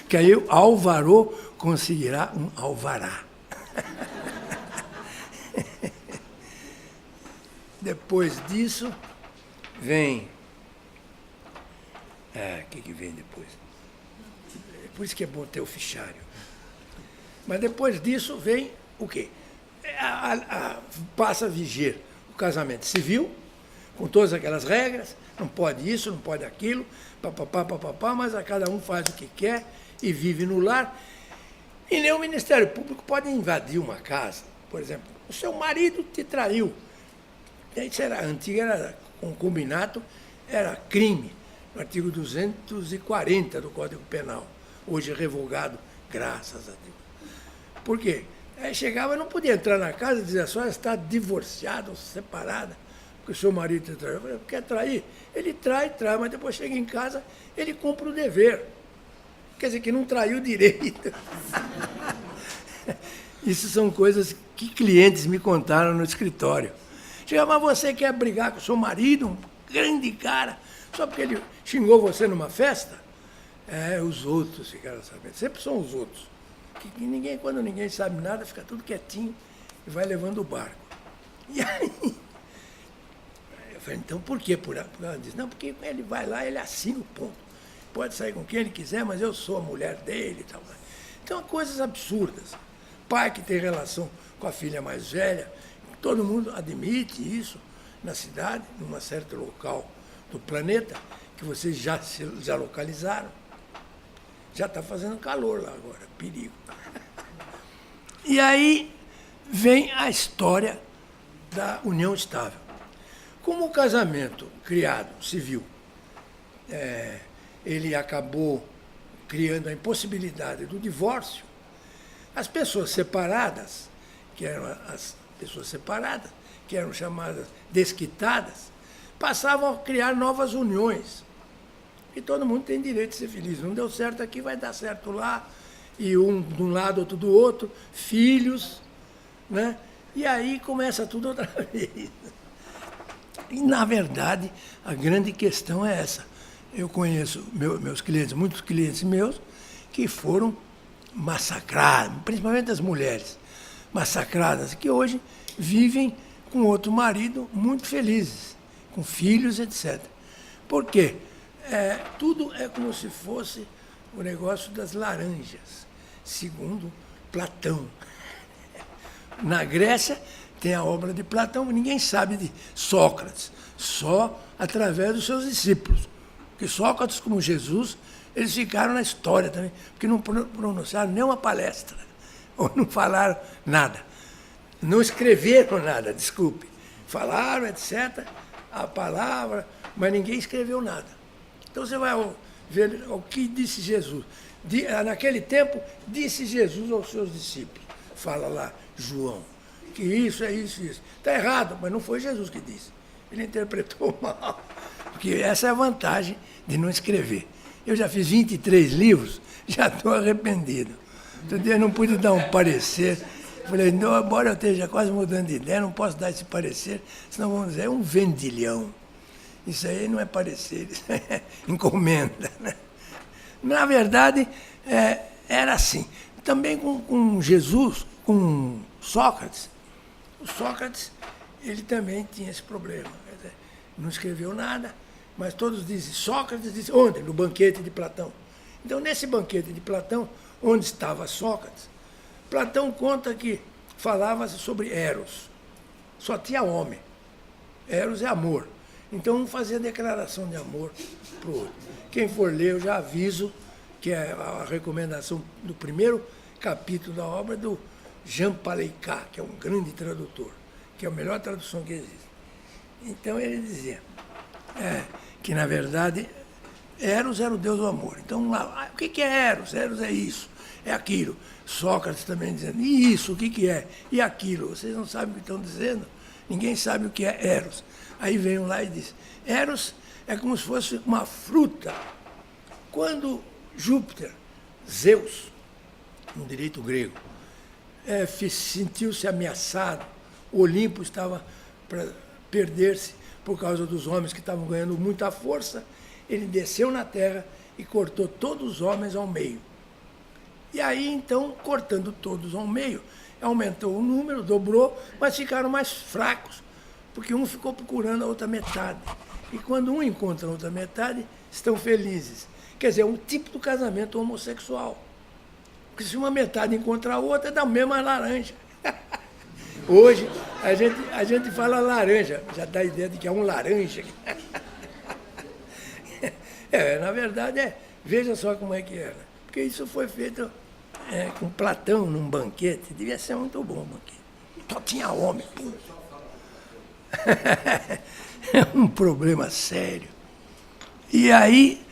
Que aí o alvarô conseguirá um alvará. Depois disso, vem... O que vem depois? Por isso que é bom ter o fichário. Mas depois disso vem o quê? Passa a viger o casamento civil, com todas aquelas regras, não pode isso, não pode aquilo, papapá, mas a cada um faz o que quer e vive no lar. E nem o Ministério Público pode invadir uma casa. Por exemplo, o seu marido te traiu. Isso era antigo, era concubinato, era crime, no artigo 240 do Código Penal, hoje revogado, graças a Deus. Por quê? Aí chegava, não podia entrar na casa e dizer, a senhora está divorciada ou separada, porque o seu marido te traiu. Eu falei, quer trair? Ele trai, mas depois chega em casa, ele cumpre o dever. Quer dizer, que não traiu direito. Isso são coisas que clientes me contaram no escritório. Chega, mas você quer brigar com o seu marido, um grande cara, só porque ele xingou você numa festa? Os outros ficaram sabendo. Sempre são os outros. Que ninguém, quando ninguém sabe nada, fica tudo quietinho e vai levando o barco. E aí, eu falei, então por quê? Ela disse, não, porque ele vai lá, ele assina o ponto. Pode sair com quem ele quiser, mas eu sou a mulher dele e tal. Então, coisas absurdas. Pai que tem relação com a filha mais velha, todo mundo admite isso na cidade, num certo local do planeta, que vocês já localizaram. Já está fazendo calor lá agora, perigo. E aí vem a história da união estável. Como o casamento criado, civil, ele acabou criando a impossibilidade do divórcio, as pessoas separadas, que eram chamadas desquitadas, passavam a criar novas uniões. E todo mundo tem direito de ser feliz. Não deu certo aqui, vai dar certo lá. E um de um lado, outro do outro. Filhos, né? E aí começa tudo outra vez. E, na verdade, a grande questão é essa. Eu conheço meus clientes, muitos clientes meus, que foram massacrados, principalmente as mulheres, massacradas, que hoje vivem com outro marido muito felizes, com filhos, etc. Por quê? Tudo é como se fosse o negócio das laranjas, segundo Platão. Na Grécia tem a obra de Platão, ninguém sabe de Sócrates, só através dos seus discípulos. Porque Sócrates, como Jesus, eles ficaram na história também, porque não pronunciaram nenhuma palestra, ou não falaram nada. não escreveram nada, desculpe. Falaram, etc., a palavra, mas ninguém escreveu nada. Então você vai ver o que disse Jesus. Naquele tempo, disse Jesus aos seus discípulos. Fala lá, João, que isso é isso e isso. Está errado, mas não foi Jesus que disse. Ele interpretou mal. Porque essa é a vantagem de não escrever. Eu já fiz 23 livros, já estou arrependido. Outro dia eu não pude dar um parecer. Falei, não, embora eu esteja quase mudando de ideia, não posso dar esse parecer, senão vão dizer, é um vendilhão. Isso aí não é parecer, isso é encomenda. Né? Na verdade, era assim. Também com Jesus, com Sócrates. O Sócrates, ele também tinha esse problema. Quer dizer, não escreveu nada, mas todos dizem, Sócrates disse, onde? No banquete de Platão. Então, nesse banquete de Platão, onde estava Sócrates, Platão conta que falava-se sobre Eros. Só tinha homem. Eros é amor. Então, um fazia declaração de amor para o outro. Quem for ler, eu já aviso que é a recomendação do primeiro capítulo da obra do Jean Paleicat, que é um grande tradutor, que é a melhor tradução que existe. Então, ele dizia que, na verdade, Eros era o deus do amor. Então, lá, o que é Eros? Eros é isso, é aquilo. Sócrates também dizendo, e isso, o que é? E aquilo, vocês não sabem o que estão dizendo? Ninguém sabe o que é Eros. Aí vem um lá e diz, Eros é como se fosse uma fruta. Quando Júpiter, Zeus, no direito grego, sentiu-se ameaçado, o Olimpo estava para perder-se por causa dos homens que estavam ganhando muita força, ele desceu na terra e cortou todos os homens ao meio. E aí, então, cortando todos ao meio, aumentou o número, dobrou, mas ficaram mais fracos, porque um ficou procurando a outra metade. E quando um encontra a outra metade, estão felizes. Quer dizer, é um tipo do casamento homossexual. Porque se uma metade encontra a outra, é da mesma laranja. Hoje, a gente fala laranja, já dá a ideia de que é um laranja. Na verdade, veja só como é que era. Porque isso foi feito com Platão num banquete, devia ser muito bom o banquete. Só tinha homem. É um problema sério. E aí,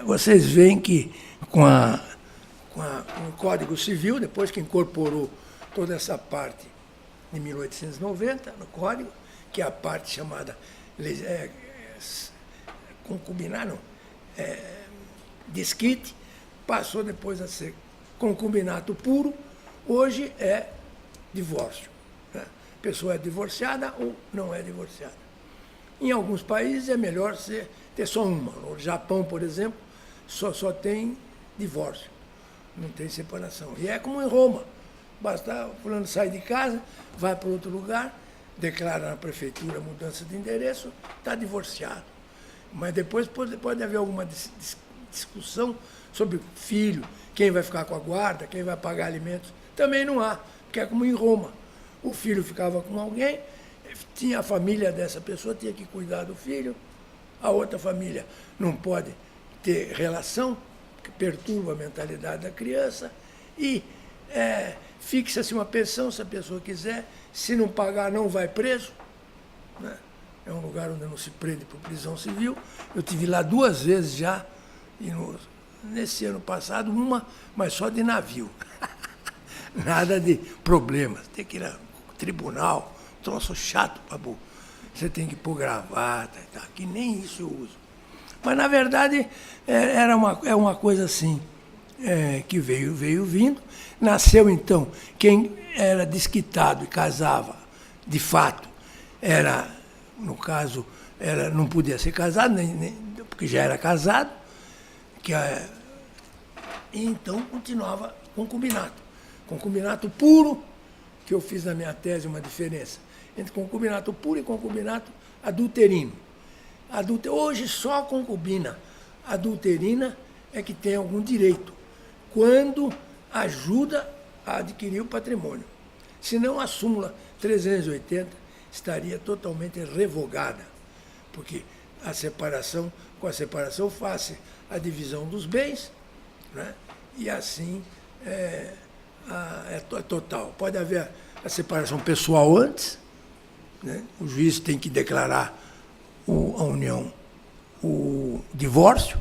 vocês veem que com o Código Civil, depois que incorporou toda essa parte de 1890 no Código, que é a parte chamada concubinato, desquite, passou depois a ser concubinato puro, hoje é divórcio. Né? A pessoa é divorciada ou não é divorciada. Em alguns países é melhor ter só uma. No Japão, por exemplo, só tem divórcio, não tem separação. E é como em Roma. Basta o fulano sair de casa, vai para outro lugar, declara na prefeitura mudança de endereço, está divorciado. Mas depois pode haver alguma discussão sobre filho, quem vai ficar com a guarda, quem vai pagar alimentos. Também não há, porque é como em Roma. O filho ficava com alguém, tinha a família dessa pessoa, tinha que cuidar do filho, a outra família não pode ter relação, que perturba a mentalidade da criança, e fixa-se uma pensão, se a pessoa quiser, se não pagar não vai preso, né? É um lugar onde não se prende por prisão civil. Eu estive lá 2 vezes já, e nesse ano passado, uma, mas só de navio. Nada de problemas. Tem que ir ao tribunal, troço chato, babu. Você tem que pôr gravata, tá? Que nem isso eu uso. Mas, na verdade, é uma coisa assim, que veio vindo. Nasceu, então, quem era desquitado e casava, de fato, no caso, não podia ser casado, porque já era casado, e então continuava concubinato. Concubinato puro, que eu fiz na minha tese uma diferença entre concubinato puro e concubinato adulterino. Hoje só a concubina adulterina é que tem algum direito, quando ajuda a adquirir o patrimônio. Senão a súmula 380 estaria totalmente revogada, porque com a separação faz a divisão dos bens, né? E assim é total. Pode haver a separação pessoal antes, né? O juiz tem que declarar a união, o divórcio.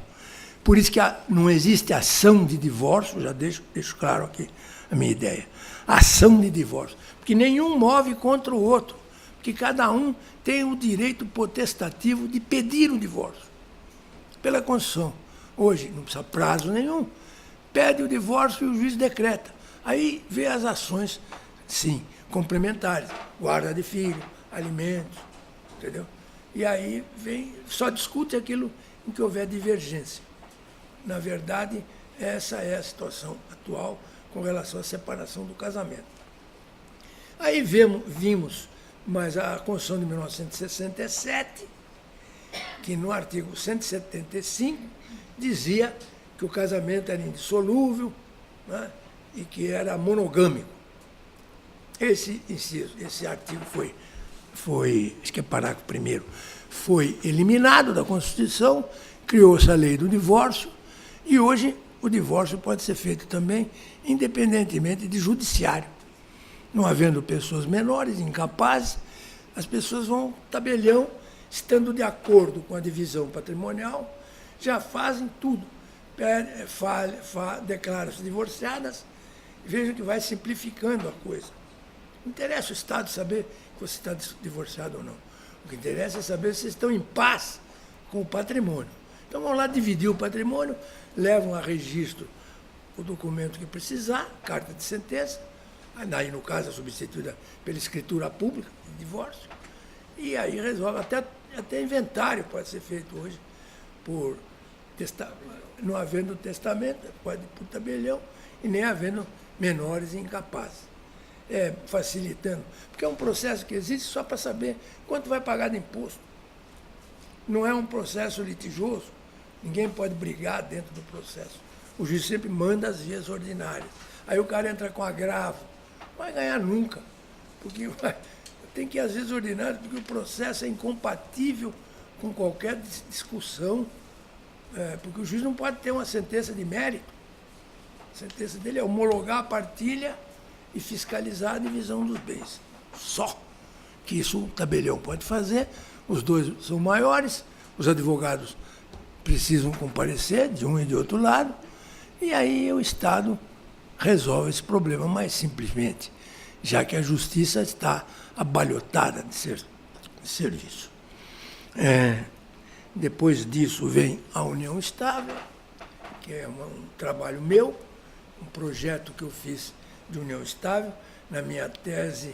Por isso que não existe ação de divórcio, já deixo claro aqui a minha ideia. Ação de divórcio. Porque nenhum move contra o outro. Porque cada um tem o direito potestativo de pedir o divórcio. Pela Constituição. Hoje, não precisa prazo nenhum. Pede o divórcio e o juiz decreta. Aí vê as ações, sim, complementares. Guarda de filho, alimentos, entendeu? E aí só discute aquilo em que houver divergência. Na verdade, essa é a situação atual com relação à separação do casamento. Aí vimos mais a Constituição de 1967, que no artigo 175 dizia que o casamento era indissolúvel, né, e que era monogâmico. Esse artigo acho que é parágrafo 1º, foi eliminado da Constituição, criou-se a lei do divórcio, e hoje o divórcio pode ser feito também independentemente de judiciário. Não havendo pessoas menores, incapazes, as pessoas vão tabelião, estando de acordo com a divisão patrimonial, já fazem tudo. Declaram-se divorciadas, vejam que vai simplificando a coisa. Não interessa o Estado saber que você está divorciado ou não. O que interessa é saber se vocês estão em paz com o patrimônio. Então vão lá dividir o patrimônio, levam a registro o documento que precisar, carta de sentença, aí no caso é substituída pela escritura pública de divórcio, e aí resolve, até inventário pode ser feito hoje, não havendo testamento, pode ir por tabelião, e nem havendo menores e incapazes. Facilitando, porque é um processo que existe só para saber quanto vai pagar de imposto. Não é um processo litigioso, ninguém pode brigar dentro do processo. O juiz sempre manda as vias ordinárias. Aí o cara entra com agravo, não vai ganhar nunca, porque tem que ir às vias ordinárias, porque o processo é incompatível com qualquer discussão, porque o juiz não pode ter uma sentença de mérito. A sentença dele é homologar a partilha e fiscalizar a divisão dos bens. Só que isso o tabelião pode fazer, os dois são maiores, os advogados precisam comparecer de um e de outro lado, e aí o Estado resolve esse problema mais simplesmente, já que a justiça está abalhotada de serviço. Depois disso vem a união estável, que é um trabalho meu, um projeto que eu fiz de união estável, na minha tese,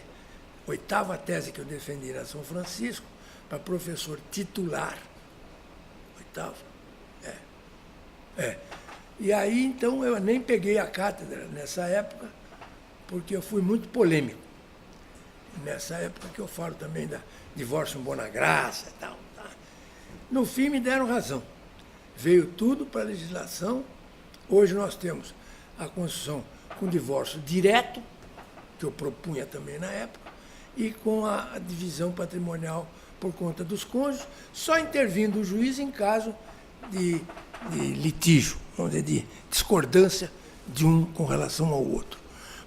8ª tese que eu defendi na São Francisco, para professor titular. 8ª? E aí, então, eu nem peguei a cátedra nessa época, porque eu fui muito polêmico. Nessa época que eu falo também da divórcio em bona graça e tal. Tá? No fim, me deram razão. Veio tudo para a legislação. Hoje nós temos a Constituição com divórcio direto, que eu propunha também na época, e com a divisão patrimonial por conta dos cônjuges, só intervindo o juiz em caso de litígio, vamos dizer, de discordância de um com relação ao outro.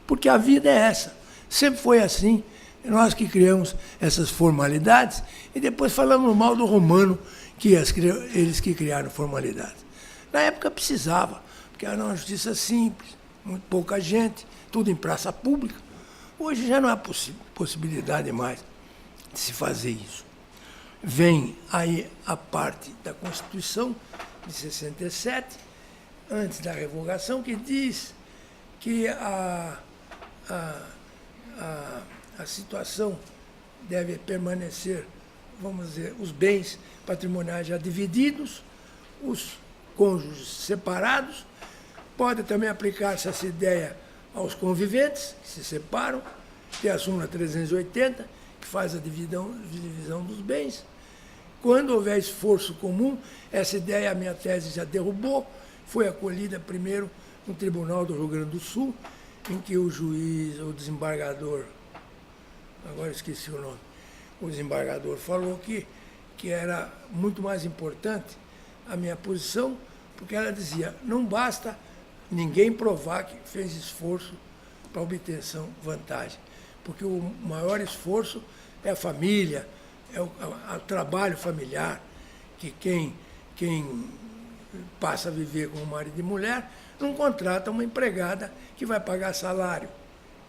Porque a vida é essa, sempre foi assim, nós que criamos essas formalidades e depois falamos mal do romano, que eles que criaram formalidades. Na época precisava, porque era uma justiça simples, muito pouca gente, tudo em praça pública. Hoje já não há possibilidade mais de se fazer isso. Vem aí a parte da Constituição de 67, antes da revogação, que diz que a situação deve permanecer, vamos dizer, os bens patrimoniais já divididos, os cônjuges separados. Pode também aplicar-se essa ideia aos conviventes, que se separam, tem a súmula 380, que faz a divisão dos bens. Quando houver esforço comum, essa ideia a minha tese já derrubou, foi acolhida primeiro no Tribunal do Rio Grande do Sul, em que o juiz, o desembargador, agora esqueci o nome, o desembargador falou que era muito mais importante a minha posição, porque ela dizia, não basta ninguém provar que fez esforço para obtenção vantagem, porque o maior esforço é a família, é o trabalho familiar, que quem passa a viver com marido e mulher não contrata uma empregada que vai pagar salário.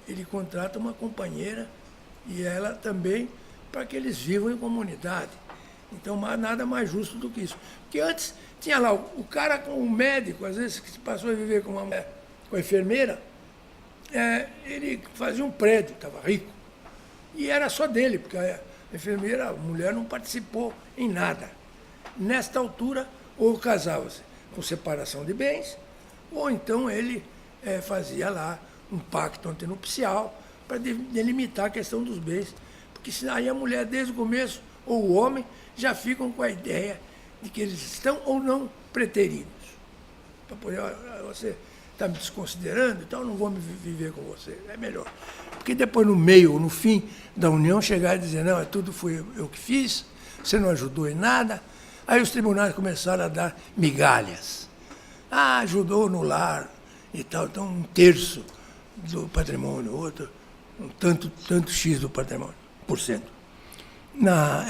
Ele contrata uma companheira e ela também, para que eles vivam em comunidade. Então, nada mais justo do que isso. Porque antes tinha lá o cara com o médico, às vezes que passou a viver com a enfermeira, ele fazia um prédio, estava rico. E era só dele, porque a enfermeira, a mulher, não participou em nada. Nesta altura, ou casava-se com separação de bens, ou então ele fazia lá um pacto antenupcial para delimitar a questão dos bens. Porque senão aí a mulher, desde o começo, ou o homem, já ficam com a ideia de que eles estão ou não preteridos. Para poder, você está me desconsiderando, então eu não vou viver com você. É melhor. Porque depois, no meio ou no fim da união, chegar e dizer, não, tudo foi eu que fiz, você não ajudou em nada. Aí os tribunais começaram a dar migalhas. Ajudou no lar e tal, então 1/3 do patrimônio, outro, tanto X do patrimônio, por cento.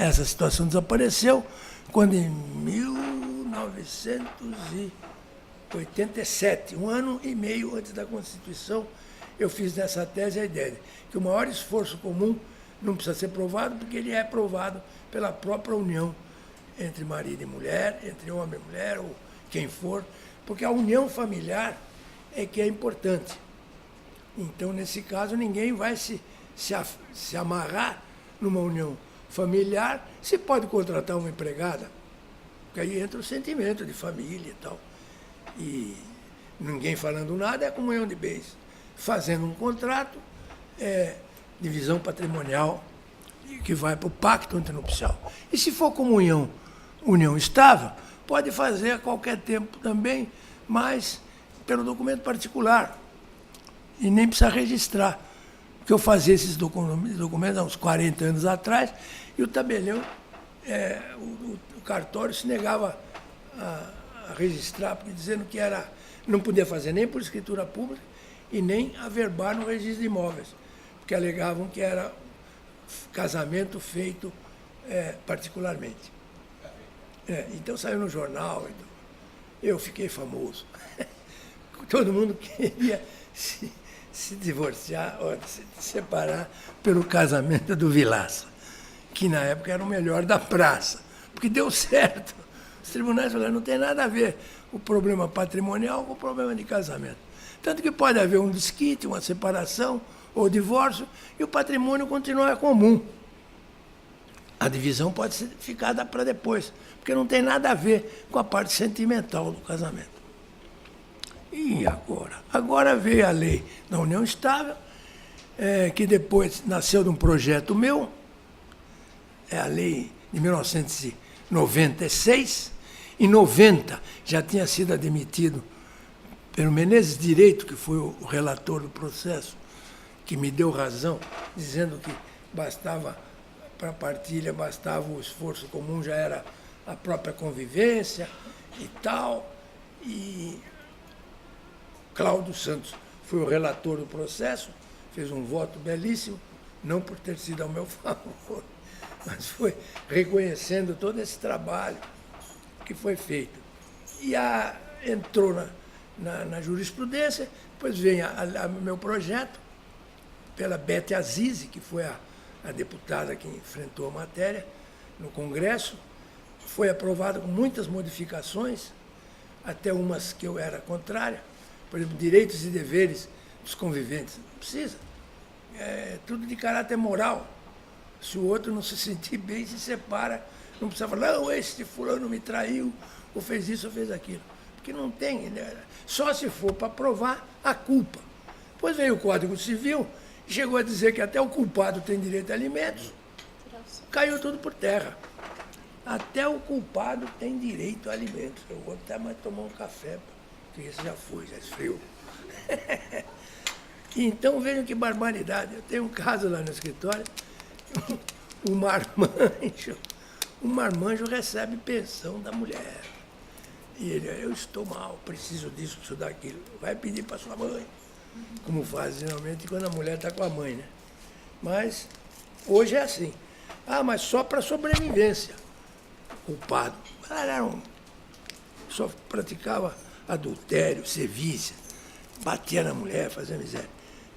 Essa situação desapareceu quando em 1987, 1 ano e meio antes da Constituição, eu fiz nessa tese a ideia de que o maior esforço comum não precisa ser provado, porque ele é provado pela própria união entre marido e mulher, entre homem e mulher, ou quem for, porque a união familiar é que é importante. Então, nesse caso, ninguém vai se amarrar numa união familiar, se pode contratar uma empregada, porque aí entra o sentimento de família e tal. E ninguém falando nada é comunhão de bens. Fazendo um contrato, divisão patrimonial, que vai para o pacto antenupcial. E se for união estável, pode fazer a qualquer tempo também, mas pelo documento particular. E nem precisa registrar. Porque eu fazia esses documentos há uns 40 anos atrás, e o tabelião, o cartório se negava a registrar, porque dizendo que não podia fazer nem por escritura pública e nem averbar no registro de imóveis, porque alegavam que era casamento feito particularmente. Então saiu no jornal, então, eu fiquei famoso. Todo mundo queria se divorciar, ou se separar pelo casamento do Vilaça, que na época era o melhor da praça, porque deu certo. Os tribunais falaram, não tem nada a ver o problema patrimonial com o problema de casamento. Tanto que pode haver um desquite, uma separação ou divórcio, e o patrimônio continua comum. A divisão pode ser ficada para depois, porque não tem nada a ver com a parte sentimental do casamento. E agora? Agora veio a lei da união estável, que depois nasceu de um projeto meu, é a lei de 1996. Em 90 já tinha sido admitido pelo Menezes Direito, que foi o relator do processo, que me deu razão, dizendo que bastava, para a partilha, bastava o esforço comum, já era a própria convivência e tal. E Cláudio Santos foi o relator do processo, fez um voto belíssimo, não por ter sido ao meu favor, mas foi reconhecendo todo esse trabalho que foi feito. E entrou na jurisprudência, depois vem meu projeto, pela Bete Azizi, que foi a deputada que enfrentou a matéria no Congresso, foi aprovado com muitas modificações, até umas que eu era contrária, por exemplo, direitos e deveres dos conviventes. Não precisa. É tudo de caráter moral. Se o outro não se sentir bem, se separa. Não precisa falar, não, esse fulano me traiu, ou fez isso, ou fez aquilo. Porque não tem, né? Só se for para provar a culpa. Depois veio o Código Civil, e chegou a dizer que até o culpado tem direito a alimentos. Caiu tudo por terra. Até o culpado tem direito a alimentos. Eu vou até mais tomar um café, porque esse já foi, já esfriou. Então, vejam que barbaridade. Eu tenho um caso lá no escritório, o marmanjo recebe pensão da mulher. E ele, eu estou mal, preciso disso, preciso daquilo. Vai pedir para sua mãe. Como faz geralmente quando a mulher está com a mãe, né? Mas hoje é assim. Ah, mas só para sobrevivência. Culpado. Só praticava adultério, servícia, batia na mulher, fazia miséria.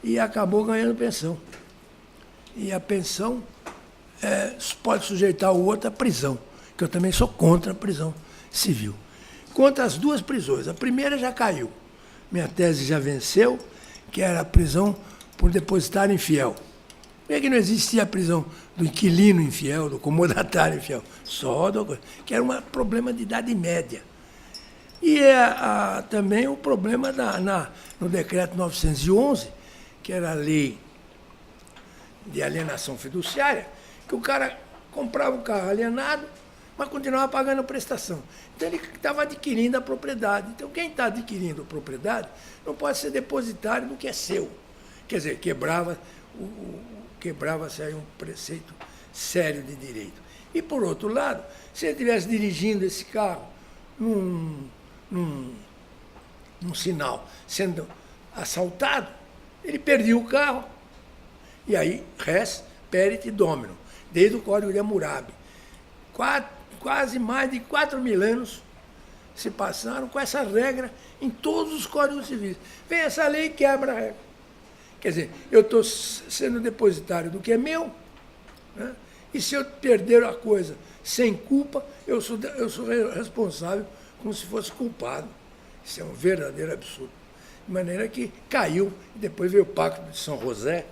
E acabou ganhando pensão. E a pensão pode sujeitar o outro à prisão, que eu também sou contra a prisão civil. Contra as duas prisões. A primeira já caiu. Minha tese já venceu, que era a prisão por depositário infiel. Por que não existia a prisão do inquilino infiel, do comodatário infiel? Que era um problema de idade média. E também o problema no decreto 911, que era a lei de alienação fiduciária, que o cara comprava o carro alienado, mas continuava pagando prestação. Então ele estava adquirindo a propriedade. Então quem está adquirindo a propriedade não pode ser depositário do que é seu. Quer dizer, quebrava-se aí um preceito sério de direito. E, por outro lado, se ele estivesse dirigindo esse carro num sinal, sendo assaltado, ele perdia o carro. E aí, res perit domino, desde o Código de Hammurabi. Quase mais de 4.000 anos se passaram com essa regra em todos os códigos civis. Vem essa lei e quebra a regra. Quer dizer, eu estou sendo depositário do que é meu, né? E se eu perder a coisa sem culpa, eu sou responsável como se fosse culpado. Isso é um verdadeiro absurdo. De maneira que caiu, e depois veio o Pacto de São José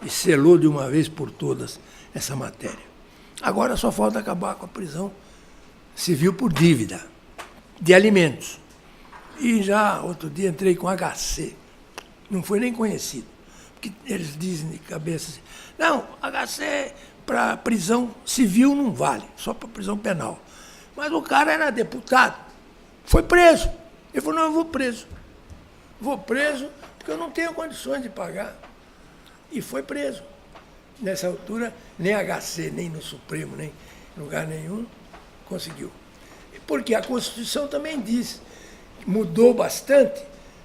e selou de uma vez por todas essa matéria. Agora só falta acabar com a prisão civil por dívida de alimentos. E já outro dia entrei com HC, não foi nem conhecido, porque eles dizem de cabeça assim, não, HC para prisão civil não vale, só para prisão penal. Mas o cara era deputado, foi preso. Ele falou, não, eu vou preso. Vou preso porque eu não tenho condições de pagar. E foi preso. Nessa altura, nem HC, nem no Supremo, nem em lugar nenhum, conseguiu. Porque a Constituição também diz, mudou bastante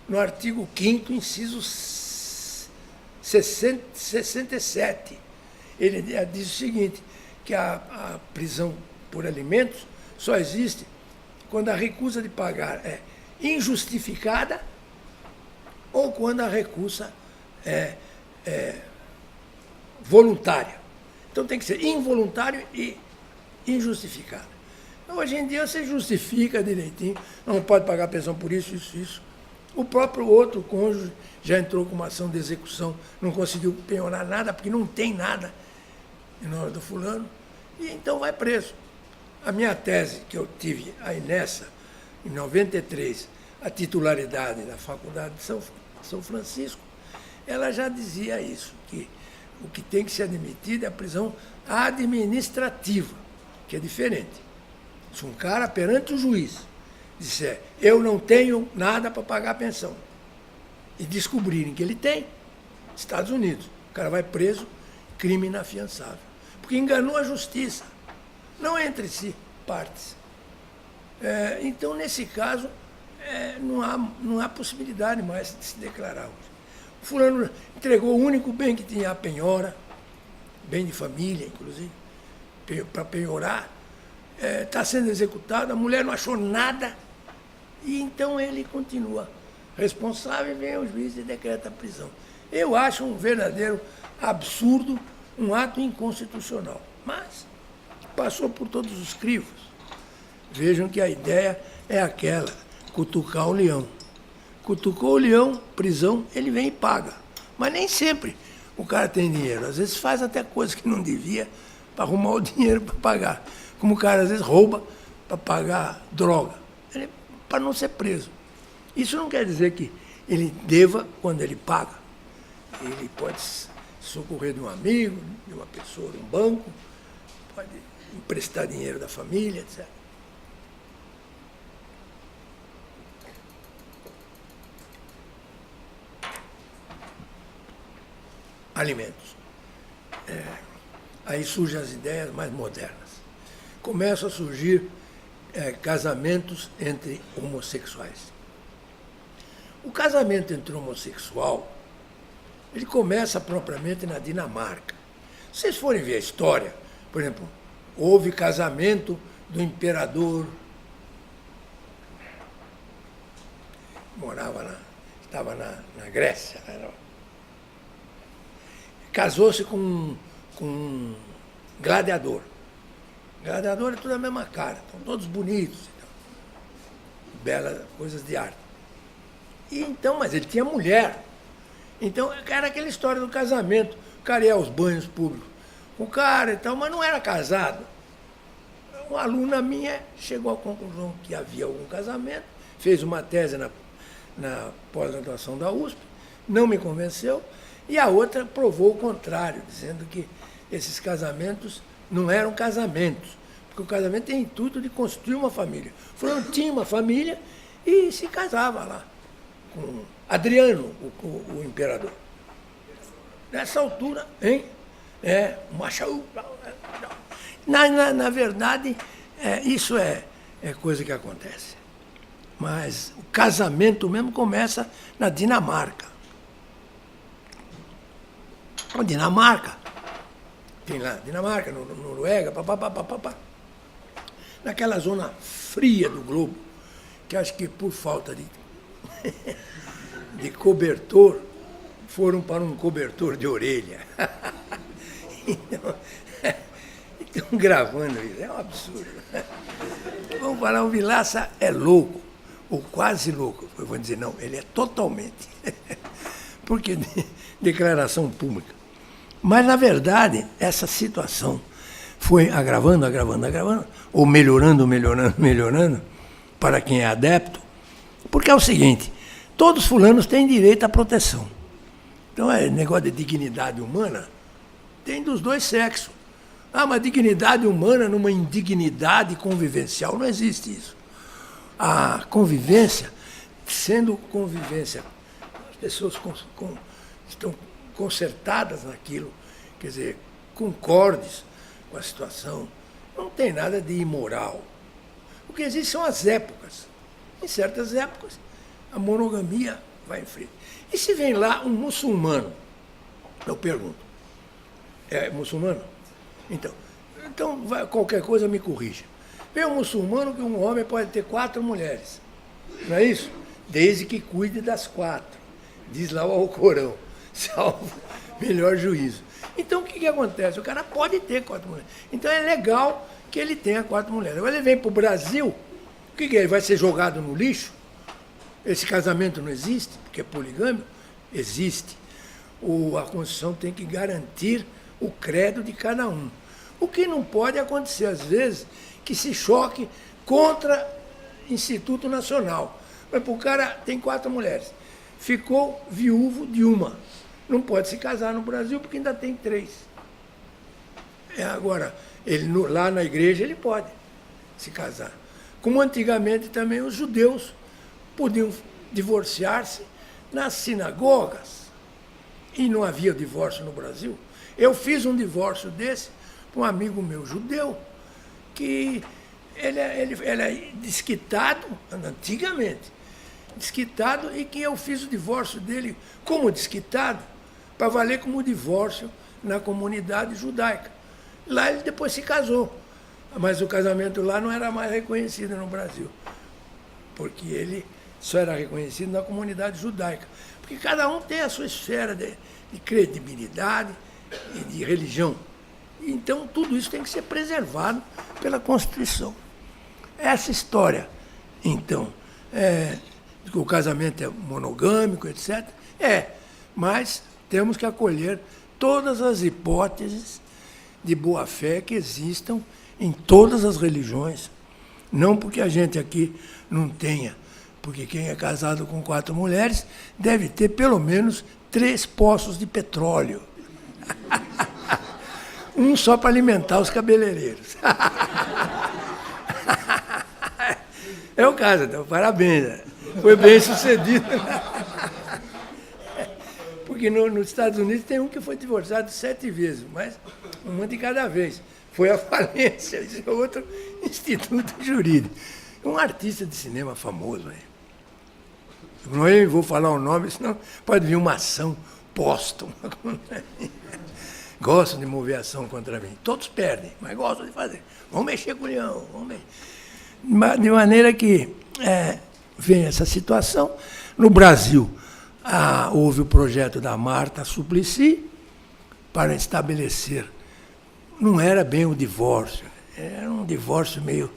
no artigo 5º, inciso 67. Ele diz o seguinte, que a prisão por alimentos só existe quando a recusa de pagar é injustificada ou quando a recusa é voluntária. Então tem que ser involuntário e injustificado. Então, hoje em dia você justifica direitinho, não pode pagar pensão por isso, isso, isso. O próprio outro cônjuge já entrou com uma ação de execução, não conseguiu penhorar nada, porque não tem nada em nome do fulano, e então vai preso. A minha tese, que eu tive aí em 93, a titularidade da Faculdade de São Francisco, ela já dizia isso, que o que tem que ser admitido é a prisão administrativa, que é diferente. Se um cara perante o juiz disser, eu não tenho nada para pagar a pensão, e descobrirem que ele tem, Estados Unidos, o cara vai preso, crime inafiançável. Porque enganou a justiça, não entre si, partes. Então, nesse caso, não há possibilidade mais de se declarar hoje. O fulano entregou o único bem que tinha, a penhora, bem de família, inclusive, para penhorar, está sendo executado, a mulher não achou nada, e então ele continua responsável e vem o juiz e decreta a prisão. Eu acho um verdadeiro absurdo, um ato inconstitucional, mas passou por todos os crivos. Vejam que a ideia é aquela, cutucar o leão. Cutucou o leão, prisão, ele vem e paga. Mas nem sempre o cara tem dinheiro. Às vezes faz até coisas que não devia para arrumar o dinheiro para pagar. Como o cara às vezes rouba para pagar droga, para não ser preso. Isso não quer dizer que ele deva quando ele paga. Ele pode socorrer de um amigo, de uma pessoa, de um banco, pode emprestar dinheiro da família, etc. Alimentos. Aí surgem as ideias mais modernas. Começam a surgir casamentos entre homossexuais. O casamento entre homossexual, ele começa propriamente na Dinamarca. Se vocês forem ver a história, por exemplo, houve casamento do imperador, estava na Grécia, casou-se com um gladiador. Gladiador é tudo a mesma cara, estão todos bonitos, belas coisas de arte. E então, mas ele tinha mulher. Então, era aquela história do casamento. O cara ia aos banhos públicos com o cara e tal, mas não era casado. Uma aluna minha chegou à conclusão que havia algum casamento, fez uma tese na pós-graduação da USP, não me convenceu, e a outra provou o contrário, dizendo que esses casamentos não eram casamentos, porque o casamento tem intuito de construir uma família. Fulano tinha uma família e se casava lá com Adriano, o imperador. Nessa altura, hein? Macho. Na verdade, isso é coisa que acontece. Mas o casamento mesmo começa na Dinamarca. A Dinamarca, tem lá, Dinamarca, Noruega, papapá. Naquela zona fria do globo, que acho que por falta de cobertor, foram para um cobertor de orelha. Então, estão gravando isso, é um absurdo. Vamos falar, o Vilaça é louco, ou quase louco. Eu vou dizer, não, ele é totalmente. Porque declaração pública. Mas, na verdade, essa situação foi agravando, ou melhorando, para quem é adepto, porque é o seguinte, todos fulanos têm direito à proteção. Então, negócio de dignidade humana tem dos dois sexos. Mas dignidade humana numa indignidade convivencial, não existe isso. A convivência, sendo convivência, as pessoas estão concertadas naquilo, quer dizer, concordes com a situação, não tem nada de imoral. O que existe são as épocas. Em certas épocas, a monogamia vai em frente. E se vem lá um muçulmano, eu pergunto, é muçulmano? Então qualquer coisa me corrija. Vem um muçulmano que um homem pode ter 4 mulheres, não é isso? Desde que cuide das 4. Diz lá o Alcorão, salvo melhor juízo. Então o que acontece? O cara pode ter 4 mulheres. Então é legal que ele tenha 4 mulheres. Agora ele vem para o Brasil, o que é? Ele vai ser jogado no lixo? Esse casamento não existe, porque é poligâmico? Existe. A Constituição tem que garantir o credo de cada um. O que não pode acontecer, às vezes, que se choque contra Instituto Nacional. Mas o cara tem 4 mulheres, ficou viúvo de uma. Não pode se casar no Brasil porque ainda tem 3. Agora, lá na igreja ele pode se casar. Como antigamente também os judeus podiam divorciar-se nas sinagogas. E não havia divórcio no Brasil. Eu fiz um divórcio desse para um amigo meu judeu, que ele é desquitado, antigamente, desquitado, e que eu fiz o divórcio dele como desquitado, para valer como divórcio na comunidade judaica. Lá ele depois se casou, mas o casamento lá não era mais reconhecido no Brasil, porque ele só era reconhecido na comunidade judaica. Porque cada um tem a sua esfera de credibilidade e de religião. Então, tudo isso tem que ser preservado pela Constituição. Essa história, então, que o casamento é monogâmico, etc., mas temos que acolher todas as hipóteses de boa-fé que existam em todas as religiões. Não porque a gente aqui não tenha, porque quem é casado com 4 mulheres deve ter pelo menos 3 poços de petróleo. Um só para alimentar os cabeleireiros. É o caso, então, parabéns. Foi bem sucedido. Porque nos Estados Unidos tem um que foi divorciado 7 vezes, mas uma de cada vez. Foi a falência, esse é outro instituto jurídico. Um artista de cinema famoso. Não eu vou falar o nome, senão pode vir uma ação póstuma. gostam de mover ação contra mim. Todos perdem, mas gostam de fazer. Vamos mexer com o leão, vamos mexer. De maneira que vem essa situação. No Brasil, houve o projeto da Marta Suplicy para estabelecer, não era bem o divórcio, era um divórcio meio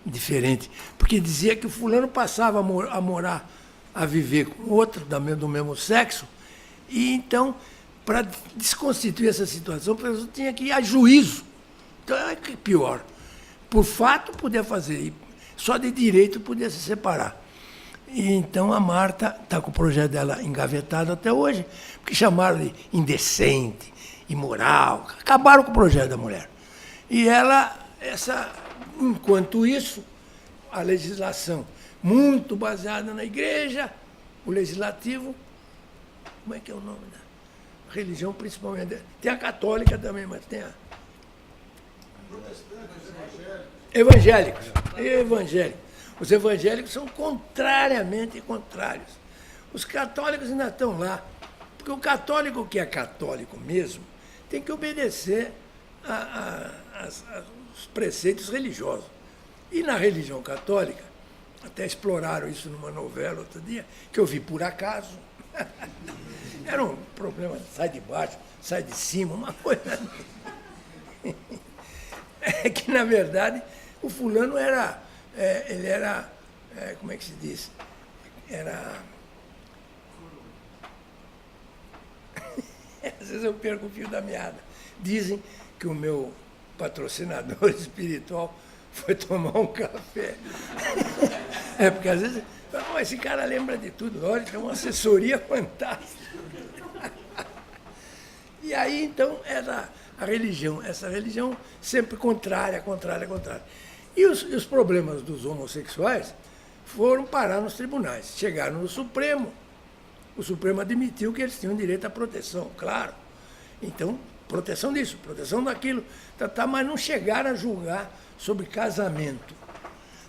diferente, porque dizia que o fulano passava a morar, a viver com outro do mesmo sexo, e então, para desconstituir essa situação, a pessoa tinha que ir a juízo. Então, é que pior. Por fato, podia fazer, só de direito podia se separar. E então a Marta está com o projeto dela engavetado até hoje, porque chamaram de indecente, imoral, acabaram com o projeto da mulher. E ela, enquanto isso, a legislação muito baseada na igreja, o legislativo, como é que é o nome da religião principalmente? Tem a católica também, mas tem a... Evangélicos. Os evangélicos são contrariamente contrários. Os católicos ainda estão lá, porque o católico que é católico mesmo tem que obedecer aos preceitos religiosos. E na religião católica, até exploraram isso numa novela outro dia, que eu vi por acaso. Era um problema, sai de baixo, sai de cima, uma coisa. É que, na verdade, o fulano ele era, como é que se diz? Às vezes eu perco o fio da meada. Dizem que o meu patrocinador espiritual foi tomar um café. Porque às vezes, esse cara lembra de tudo, olha, tem uma assessoria fantástica. E aí, então, essa religião sempre contrária. E os problemas dos homossexuais foram parar nos tribunais. Chegaram no Supremo. O Supremo admitiu que eles tinham direito à proteção, claro. Então, proteção disso, proteção daquilo, mas não chegaram a julgar sobre casamento.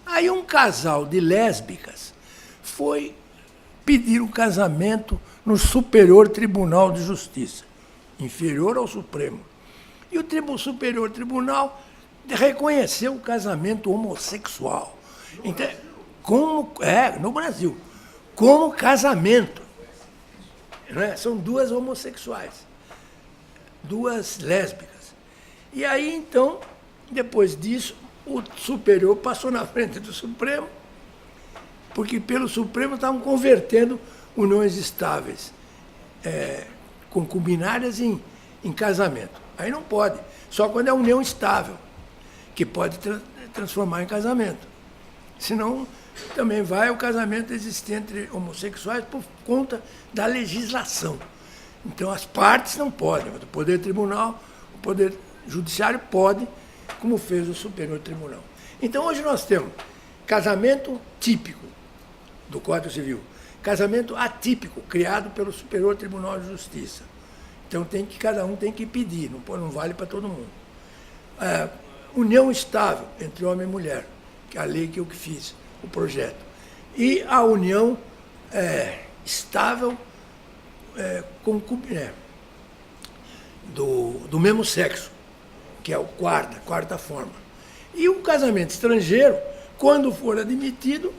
Aí um casal de lésbicas foi pedir o casamento no Superior Tribunal de Justiça, inferior ao Supremo. E o Superior Tribunal reconheceu o casamento homossexual. Então, no Brasil, como casamento. Não é? São duas homossexuais, duas lésbicas. E aí, então, depois disso, o superior passou na frente do Supremo, porque pelo Supremo estavam convertendo uniões estáveis, concubinárias em casamento. Aí não pode, só quando é união estável, que pode transformar em casamento. Senão, também vai o casamento existente entre homossexuais por conta da legislação. Então, as partes não podem, mas o Poder Tribunal, o Poder Judiciário pode, como fez o Superior Tribunal. Então, hoje nós temos casamento típico do Código Civil, casamento atípico, criado pelo Superior Tribunal de Justiça. Então, cada um tem que pedir, não vale para todo mundo. União estável entre homem e mulher, que é a lei que eu fiz, o projeto. E a união estável do mesmo sexo, que é a quarta forma. E o casamento estrangeiro, quando for admitido,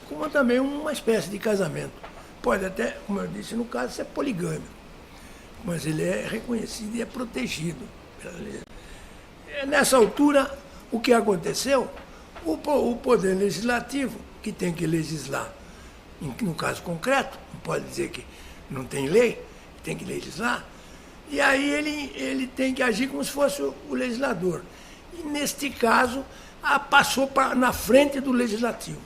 como também uma espécie de casamento. Pode até, como eu disse, no caso, ser poligâmico, mas ele é reconhecido e é protegido pela lei. Nessa altura, o que aconteceu? O Poder Legislativo, que tem que legislar, no caso concreto, não pode dizer que não tem lei, tem que legislar, e aí ele tem que agir como se fosse o legislador. E, neste caso, passou na frente do Legislativo.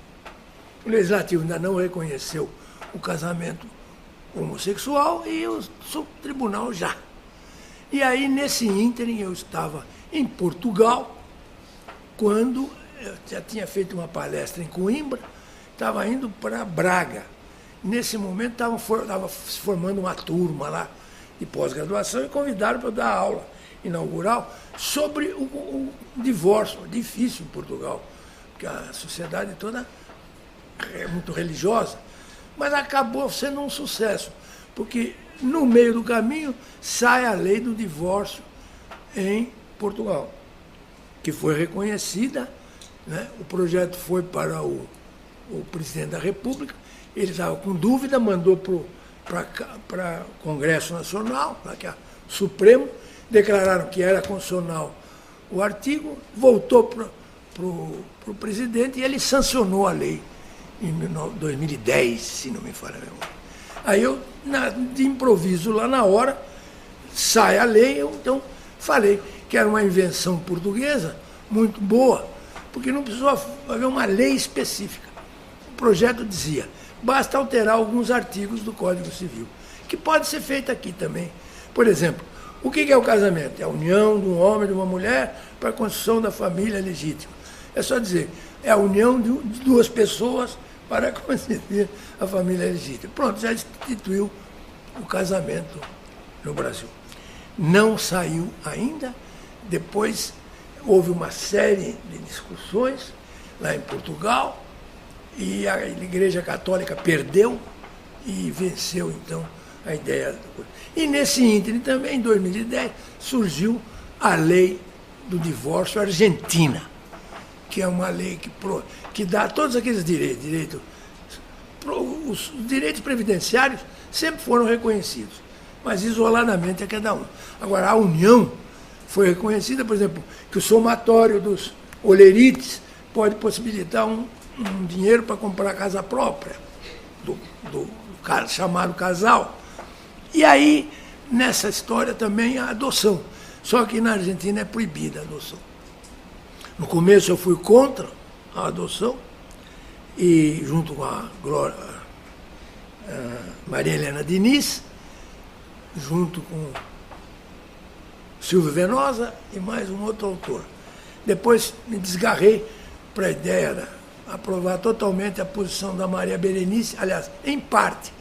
O Legislativo ainda não reconheceu o casamento homossexual e o Tribunal já. E aí, nesse ínterim, eu estava em Portugal, quando eu já tinha feito uma palestra em Coimbra, estava indo para Braga. Nesse momento, estava se formando uma turma lá de pós-graduação e convidaram para eu dar aula inaugural sobre o divórcio, difícil em Portugal, porque a sociedade toda é muito religiosa, mas acabou sendo um sucesso, porque no meio do caminho sai a lei do divórcio em Portugal, que foi reconhecida, né? O projeto foi para o presidente da República, ele estava com dúvida, mandou para o Congresso Nacional, que é o Supremo, declararam que era constitucional o artigo, voltou para o presidente e ele sancionou a lei em 2010, se não me falha a memória. Aí eu, de improviso lá na hora, sai a lei, eu então falei que era uma invenção portuguesa muito boa, porque não precisou haver uma lei específica. O projeto dizia, basta alterar alguns artigos do Código Civil, que pode ser feito aqui também. Por exemplo, o que é o casamento? É a união de um homem e de uma mulher para a construção da família legítima. É só dizer, é a união de duas pessoas para constituir a família legítima. Pronto, já instituiu o casamento no Brasil. Não saiu ainda, depois houve uma série de discussões lá em Portugal e a Igreja Católica perdeu e venceu, então, a ideia. E nesse ínterim também, em 2010, surgiu a lei do divórcio argentina, que é uma lei que dá todos aqueles direitos. Os direitos previdenciários sempre foram reconhecidos, mas isoladamente a cada um. Agora, a união foi reconhecida, por exemplo, que o somatório dos olerites pode possibilitar um dinheiro para comprar a casa própria do chamado casal. E aí, nessa história também, a adoção. Só que na Argentina é proibida a adoção. No começo eu fui contra a adoção, e junto com a Maria Helena Diniz, junto com Silvio Venosa e mais um outro autor. Depois me desgarrei para a ideia de aprovar totalmente a posição da Maria Berenice, aliás, em parte,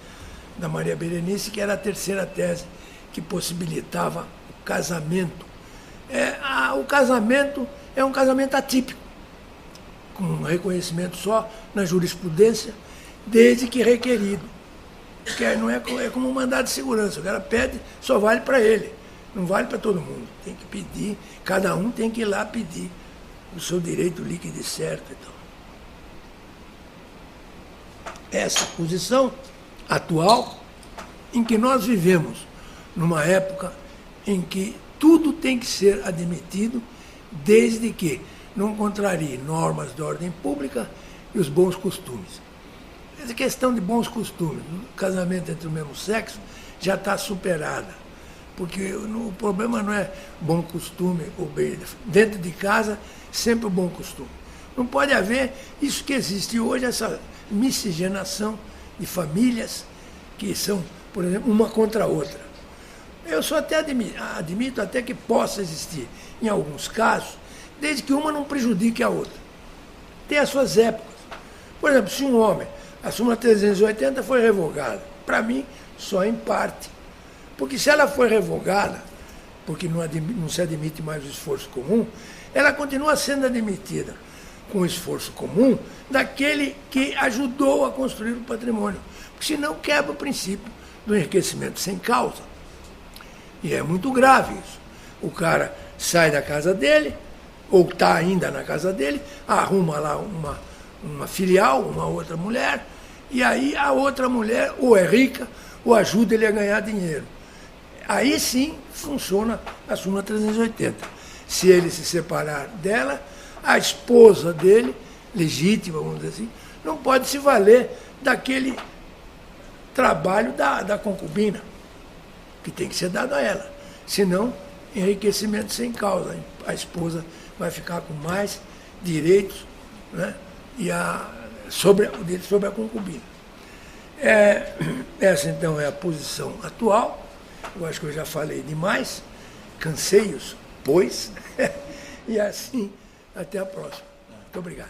da Maria Berenice, que era a terceira tese que possibilitava o casamento. O casamento é um casamento atípico, com um reconhecimento só na jurisprudência, desde que requerido. Porque não é como um mandado de segurança, o cara pede, só vale para ele, não vale para todo mundo. Tem que pedir, cada um tem que ir lá pedir o seu direito líquido e certo. Então, essa posição atual, em que nós vivemos numa época em que tudo tem que ser admitido, desde que não contrarie normas de ordem pública e os bons costumes. Essa questão de bons costumes, o casamento entre o mesmo sexo, já está superada, porque o problema não é bom costume ou bem. Dentro de casa, sempre o bom costume. Não pode haver isso que existe hoje, essa miscigenação de famílias que são, por exemplo, uma contra a outra. Eu só até admito até que possa existir, em alguns casos, desde que uma não prejudique a outra. Tem as suas épocas. Por exemplo, se um homem, a súmula 380 foi revogada, para mim, só em parte. Porque se ela foi revogada, porque não se admite mais o esforço comum, ela continua sendo admitida com o esforço comum daquele que ajudou a construir o patrimônio. Porque senão quebra o princípio do enriquecimento sem causa. E é muito grave isso. O cara sai da casa dele, ou está ainda na casa dele, arruma lá uma filial, uma outra mulher, e aí a outra mulher ou é rica ou ajuda ele a ganhar dinheiro. Aí sim funciona a súmula 380. Se ele se separar dela, a esposa dele, legítima, vamos dizer assim, não pode se valer daquele trabalho da concubina, que tem que ser dado a ela. Senão, enriquecimento sem causa. A esposa vai ficar com mais direitos, né? E o direito sobre a concubina. Essa, então, é a posição atual. Eu acho que eu já falei demais. Cansei-os, pois. E assim, até a próxima. Muito obrigado.